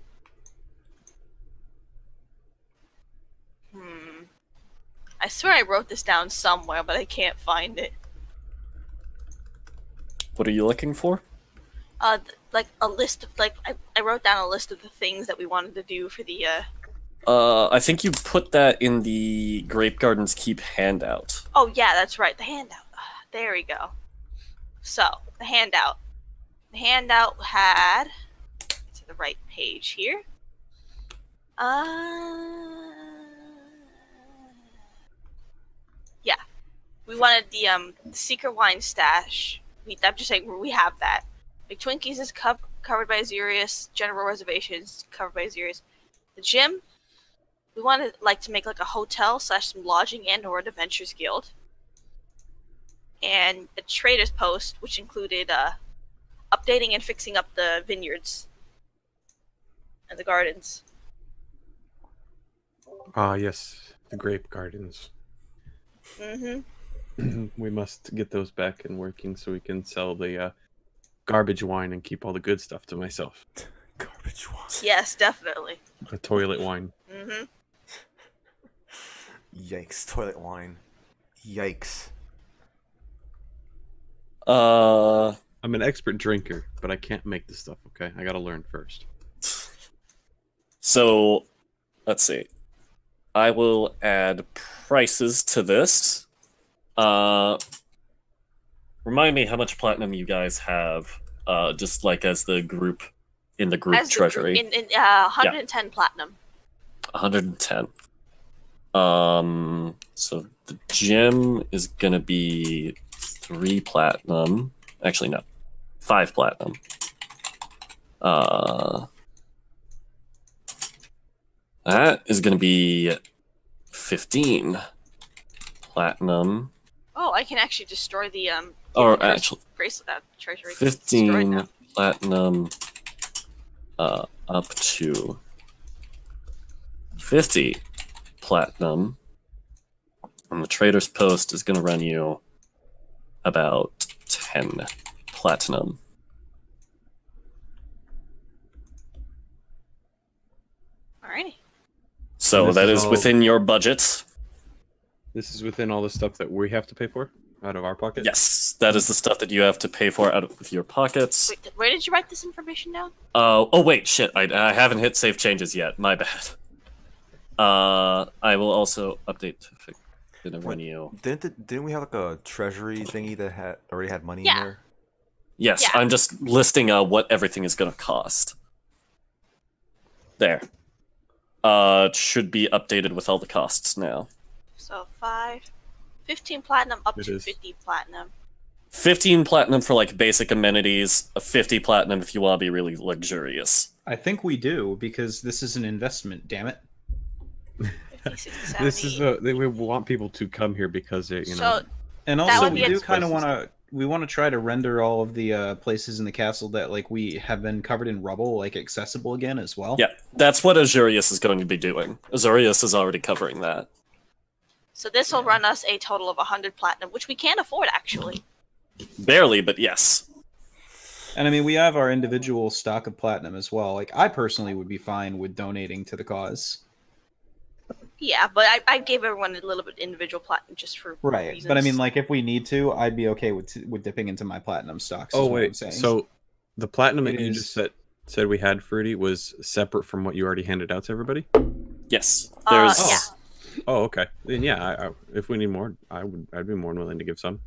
I swear I wrote this down somewhere, but I can't find it. What are you looking for? Like a list of I wrote down a list of the things that we wanted to do for the I think you put that in the Grape Gardens Keep handout. Oh yeah, that's right, the handout. There we go. So the handout. The handout had to the right page here. Yeah, we wanted the secret wine stash. I'm just saying we have that. McTwinkies is covered by Azureus. General reservations covered by Azureus. The gym, we wanted to make like a hotel / some lodging and/or an adventures guild. And the trader's post, which included updating and fixing up the vineyards and the gardens. Ah, yes, the grape gardens. We must get those back and working so we can sell the garbage wine and keep all the good stuff to myself. Garbage wine. Yes, definitely. The toilet wine. Yikes! Toilet wine. Yikes. I'm an expert drinker, but I can't make this stuff. Okay, I gotta learn first. So, let's see. I will add prices to this. Remind me how much platinum you guys have, just like as the group in the group treasury. 110 platinum. 110. So the gym is gonna be 3 platinum. Actually, no, 5 platinum. That is gonna be 15 platinum. Oh, I can actually destroy the Or actually, bracelet treasury. 15 platinum. Up to 50 platinum. And the trader's post is going to run you about 10 platinum. Alrighty. So that is within your budget. This is within all the stuff that we have to pay for out of our pocket? Yes, that is the stuff that you have to pay for out of your pockets. Wait, where did you write this information down? Oh wait, shit, I haven't hit save changes yet. My bad. I will also update to run you. Didn't we have like a treasury thingy that already had money Yeah. in there? Yes, Yeah. I'm just listing what everything is going to cost. There. It should be updated with all the costs now. So 15 platinum up It to is. 50 platinum. 15 platinum for like basic amenities, 50 platinum if you want to be really luxurious. I think we do, because this is an investment, damn it. 50, 60, This is 70. we want people to come here because they, you know. So And That also, would we be do a- kind of want to. We want to try to render all of the places in the castle that like we have been covered in rubble like accessible again as well. Yeah, that's what Azureus is going to be doing. Azureus is already covering that. So this will run us a total of 100 platinum, which we can't afford actually. Barely, but yes. And I mean, we have our individual stock of platinum as well. Like, I personally would be fine with donating to the cause. Yeah, but I gave everyone a little bit individual platinum just for Right. reasons. But I mean, like, if we need to, I'd be okay with dipping into my platinum stocks. Oh is what I'm wait, saying. so The platinum that you just said we had, Fruity, was separate from what you already handed out to everybody? Yes. There's. Oh, okay. Then yeah, if we need more, I'd be more than willing to give some.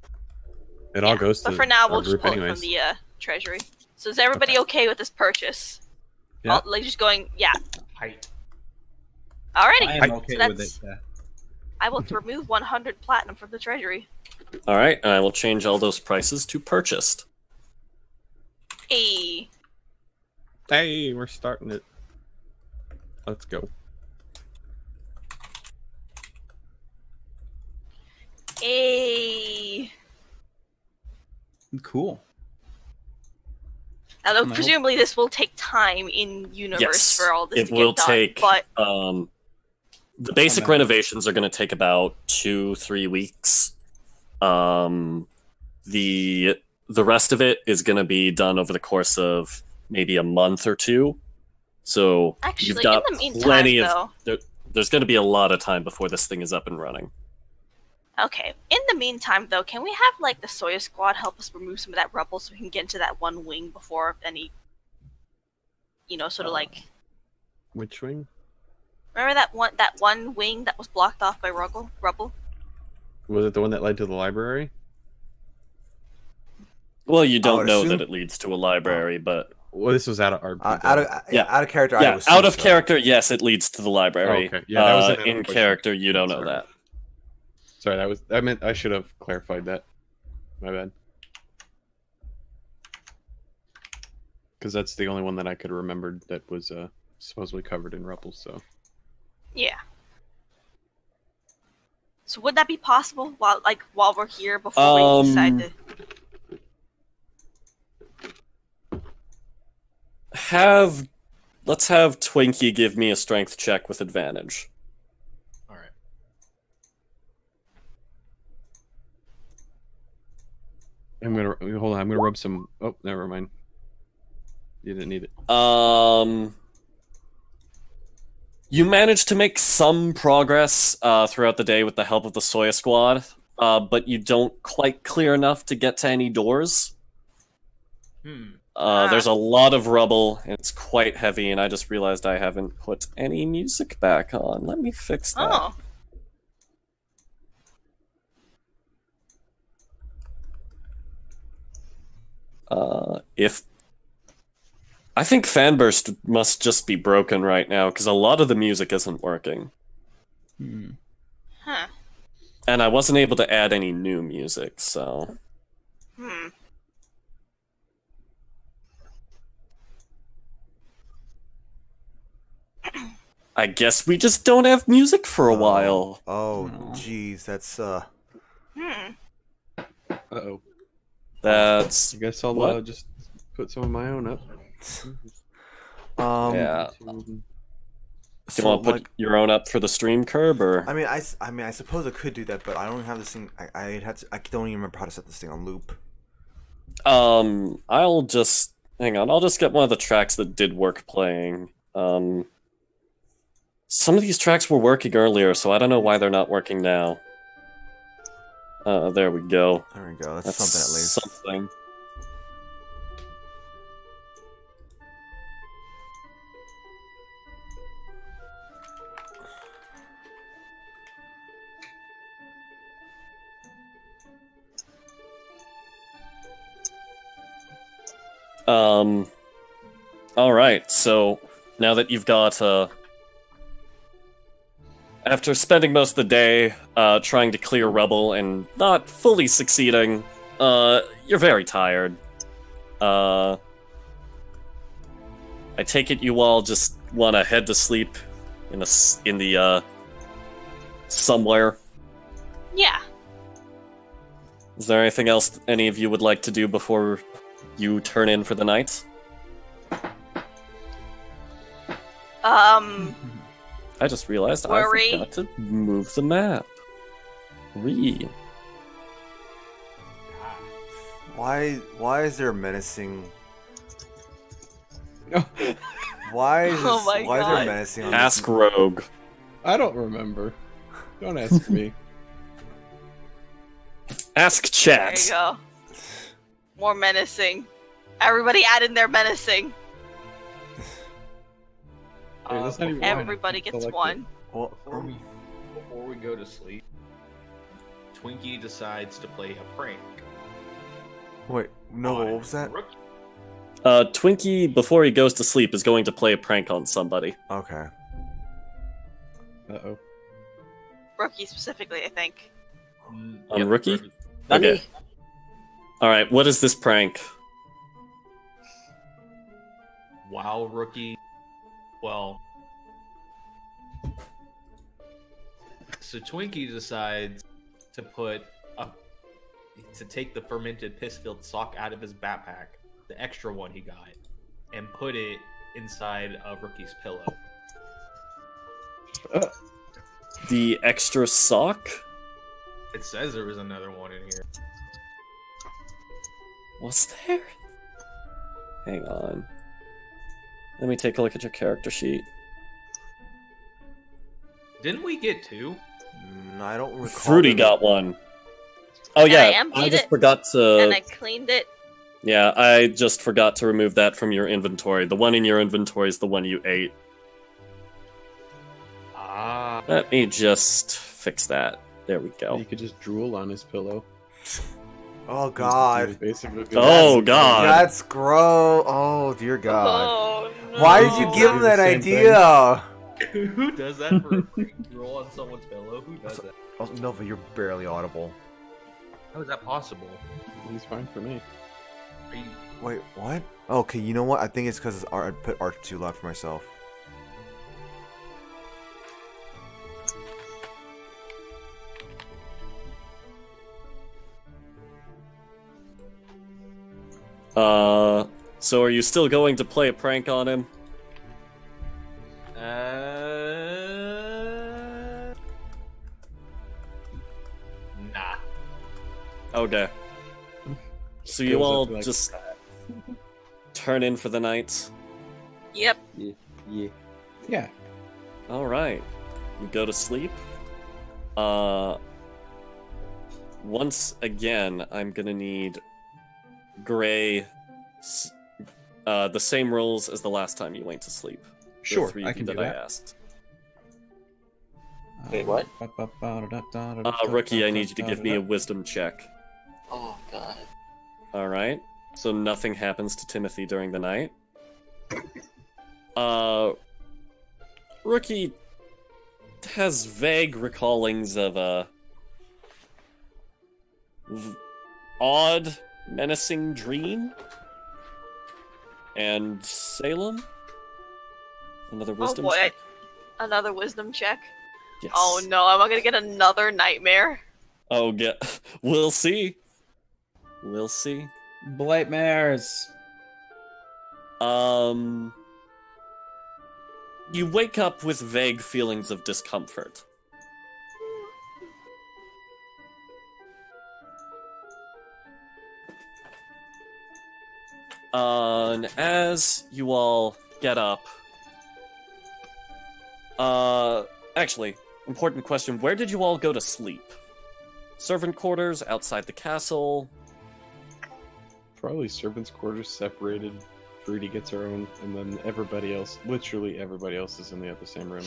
It all goes to. But for now, we'll just group pull anyways. it from the treasury. So is everybody okay with this purchase? Yeah. Like just going, yeah. I Alrighty. am okay so with it. I will remove 100 platinum from the treasury. All right, and I will change all those prices to purchased. Hey. Hey, we're starting it. Let's go. Hey. Cool. Now, presumably this will take time in universe Yes, for all this it to will get done, take. but The basic renovations are going to take about 2-3 weeks. The rest of it is going to be done over the course of maybe a month or two. So actually, you've got in the meantime, plenty though, of. There's going to be a lot of time before this thing is up and running. okay. In the meantime, though, can we have like the Soya Squad help us remove some of that rubble so we can get into that one wing before any, sort of like. Which wing? Remember that one wing that was blocked off by rubble? Was it the one that led to the library? Well, you don't know that it leads to a library, but well, this was out of our out of character. Yeah, out of character. Yes, it leads to the library. Oh, okay. Yeah, that was in character. You don't know that. Sorry, I should have clarified that. My bad. Because that's the only one that I could remember that was supposedly covered in rubble. So. Yeah. So would that be possible while we're here before we decide to? Let's have Twinkie give me a strength check with advantage. All right. Hold on. I'm gonna rub some. Oh, never mind. You didn't need it. You managed to make some progress throughout the day with the help of the Soya Squad, but you don't quite clear enough to get to any doors. There's a lot of rubble, and it's quite heavy, and I just realized I haven't put any music back on. Let me fix that. I think Fanburst must just be broken right now, because a lot of the music isn't working. Huh. And I wasn't able to add any new music, so... I guess we just don't have music for a while. Oh, jeez, that's Uh-oh. That's... I guess I'll just put some of my own up. Yeah. Do you want to put your own up for the stream, Curb, or? I mean, I suppose I could do that, but I don't have this thing. I don't even remember how to set this thing on loop. I'll just hang on. I'll just get one of the tracks that did work playing. Some of these tracks were working earlier, so I don't know why they're not working now. There we go. There we go. That's something at least. Something. Alright, so now that you've got, after spending most of the day, trying to clear rubble and not fully succeeding, you're very tired. I take it you all just want to head to sleep in the somewhere? Yeah. Is there anything else any of you would like to do before you turn in for the night? I just realized I forgot to move the map. Why is there menacing? Why is there menacing? On Ask Rogue. I don't remember. Don't ask me. Ask chat. There you go. More menacing. Everybody add in their menacing. Hey, that's not even Everybody gets Select it. one. Well, Before we go to sleep, Twinkie decides to play a prank. wait, no, what was that? Rookie. Twinkie, before he goes to sleep, is going to play a prank on somebody. Okay. Uh-oh. Rookie specifically, I think. On Rookie? Okay. Alright, what is this prank? Wow, Rookie. Well, so Twinkie decides to take the fermented piss-filled sock out of his backpack, the extra one he got, and put it inside of Rookie's pillow. The extra sock? It says there was another one in here. Was there? Hang on. Let me take a look at your character sheet. Didn't we get two? I don't recall. Fruity got one. Oh And yeah, I emptied just it, forgot to. and I cleaned it. Yeah, I just forgot to remove that from your inventory. The one in your inventory is the one you ate. Ah. Let me just fix that. There we go. You could just drool on his pillow. Oh god. Oh god. That's gross. Oh dear god. Oh, no. Why did you give him that idea? Who does that for a prank? Roll on someone's pillow? Who does that? Oh, Nova, you're barely audible. How is that possible? He's fine for me. Are you... Wait, what? Okay, you know what? I think it's because I put Arch too loud for myself. So are you still going to play a prank on him? Nah. Okay. So you all just turn in for the night? Yep. Yeah. Alright. You go to sleep. Once again, I'm gonna need Gray the same rules as the last time you went to sleep. Sure, The three I can that do that. I asked. Wait, what? Rookie, I need you to give me a wisdom check. Oh god. Alright. So nothing happens to Timothy during the night. Rookie has vague recallings of a odd, menacing dream. And Salem? Another wisdom Oh boy, check? another wisdom check. Yes. Oh no, am I gonna get another nightmare? Oh, we'll see. We'll see. Blightmares. You wake up with vague feelings of discomfort. And as you all get up, actually, important question, where did you all go to sleep? Servant quarters, outside the castle? Probably servants' quarters separated. Fruity gets her own, and then everybody else, literally everybody else, is in the other same room.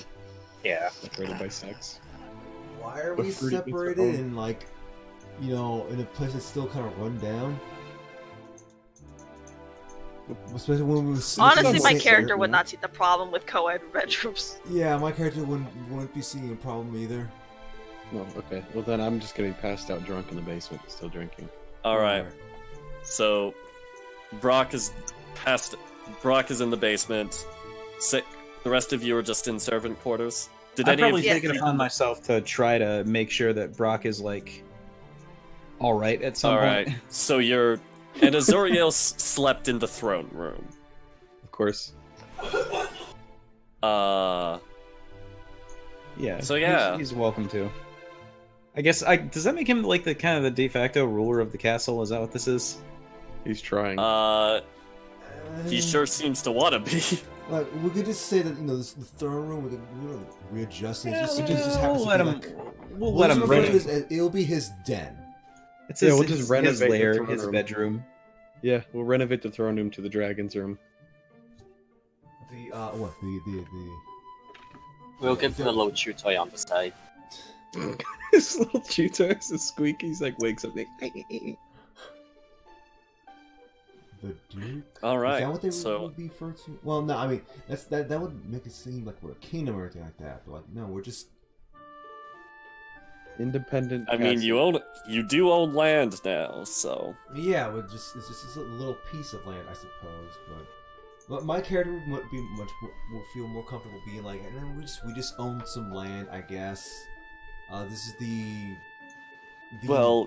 Yeah. Separated by sex. Why are But we Fruity gets her separated own. and like, you know, in a place that's still kind of run down? Especially when we were Honestly, my sleeping character there. would not see the problem with co-ed bedrooms. Yeah, my character wouldn't be seeing a problem either. No, okay. Well, then I'm just getting passed out drunk in the basement, still drinking. Alright. So, Brock is in the basement. The rest of you are just in servant quarters. I'd probably take it upon myself to try to make sure that Brock is, like, alright at some point. So you're... And Azureus slept in the throne room. Of course. Yeah. So yeah. He's welcome to. I guess, does that make him, like, the kind of the de facto ruler of the castle? Is that what this is? He's trying. He sure seems to want to be. Like, we could just say that, you know, the throne room, we could readjust it. Yeah, It just happens we'll to let be him- like... we'll let him refer to rent as- it'll be his den. It's Yeah, his, we'll just his renovate the lair, throne his room. bedroom. Yeah, we'll renovate the throne room to the dragon's room. The what? The We'll give him a little chew toy on the side. His little chew toy is a squeak. He's like wakes up. Like, the Duke. All right. Is that what they so would be referred to? Well, no. I mean, that would make it seem like we're a kingdom or anything like that. But like, no, we're just independent. I mean, you do own land now, so yeah. It's just a little piece of land, I suppose. But my character would be will feel more comfortable being like, and then we just own some land, I guess. This is the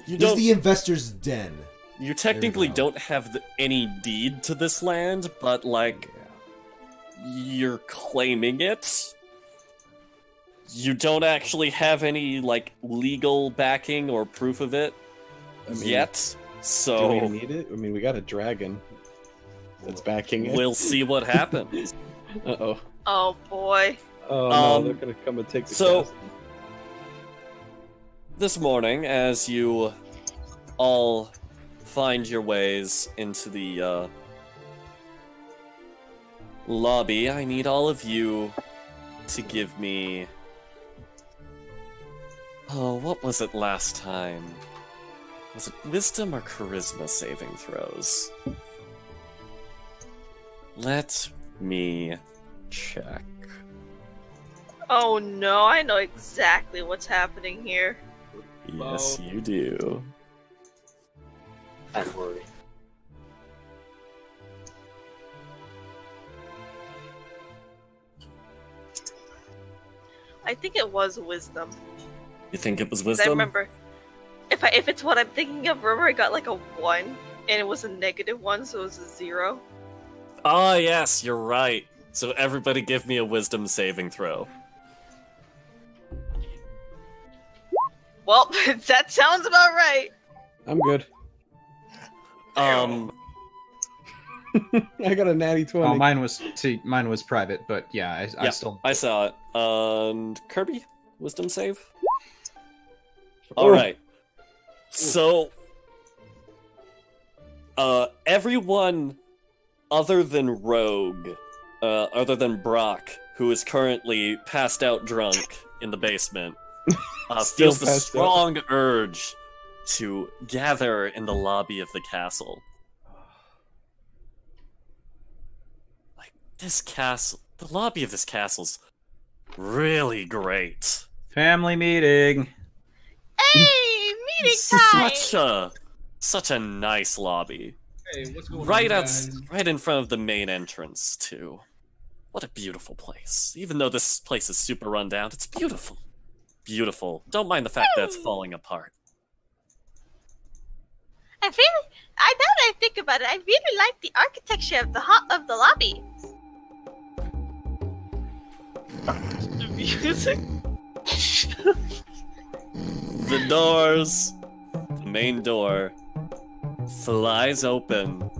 this is the investor's den. You technically don't have any deed to this land, but like you're claiming it. You don't actually have any like legal backing or proof of it yet. So do we need it? I mean, we got a dragon that's backing it. We'll see what happens. Uh-oh. Oh boy. Oh no, they're gonna come and take the castle. This morning, as you all find your ways into the lobby, I need all of you to give me... Oh, what was it last time? Was it wisdom or charisma saving throws? Let me check. Oh no, I know exactly what's happening here. Yes, you do. Don't worry. I think it was wisdom. You think it was 'Cause wisdom? I remember, if it's what I'm thinking of, remember I got like a 1, and it was a -1, so it was a 0. Ah, yes, you're right. So everybody give me a wisdom saving throw. Well, that sounds about right. I'm good. I got a natty 20. Oh, mine was private, but yeah, I still. I saw it. And Kirby, wisdom save. All right. So, everyone other than Rogue, other than Brock, who is currently passed out drunk in the basement, feels the strong urge to gather in the lobby of the castle. Like, this castle, the lobby of this castle's really great. Family meeting. Hey, meeting time! Such a nice lobby. Hey, what's going on, Right guys? right in front of the main entrance, too. What a beautiful place. Even though this place is super run down, it's beautiful. Beautiful. Don't mind the fact that it's falling apart. Now that I think about it, I really like the architecture of the lobby. The music. The doors, the main door, flies open,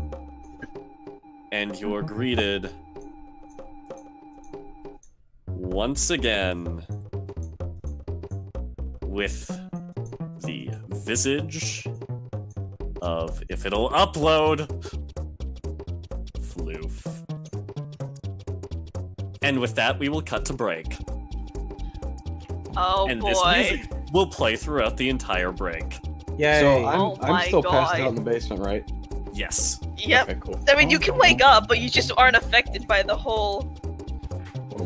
and you're greeted once again with the visage of, if it'll upload, Floof. And with that, we will cut to break. Oh and boy. This music will play throughout the entire break. Yay. So Oh I'm my still passed God. out in the basement, right? Yes. Yep. Okay, cool. I mean, you can wake up, but you just aren't affected by the whole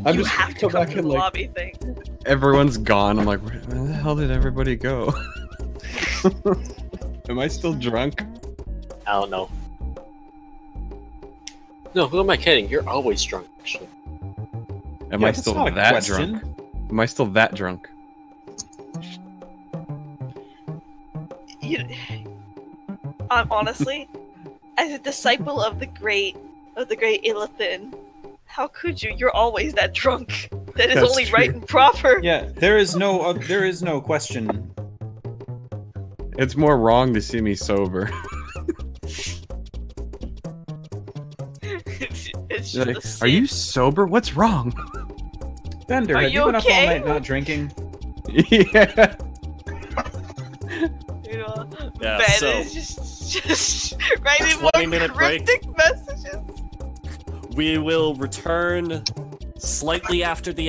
I'm you just have to go come back to the and like lobby thing. everyone's gone. I'm like, where the hell did everybody go? Am I still drunk? I don't know. No, who am I kidding? You're always drunk, actually. Am Yeah, I that's still not a that question. drunk? Am I still that drunk? Honestly, as a disciple of the great Illithin, how could you? You're always that drunk. That is That's only true. right and proper. Yeah, there is no question. It's more wrong to see me sober. It's You're just like, a are you sin. sober? What's wrong? Bender, Are have you you been up all okay? night not drinking? Yeah. You know, Yeah, Ben so- is just Just writing more 20-minute break. cryptic messages. We will return slightly after the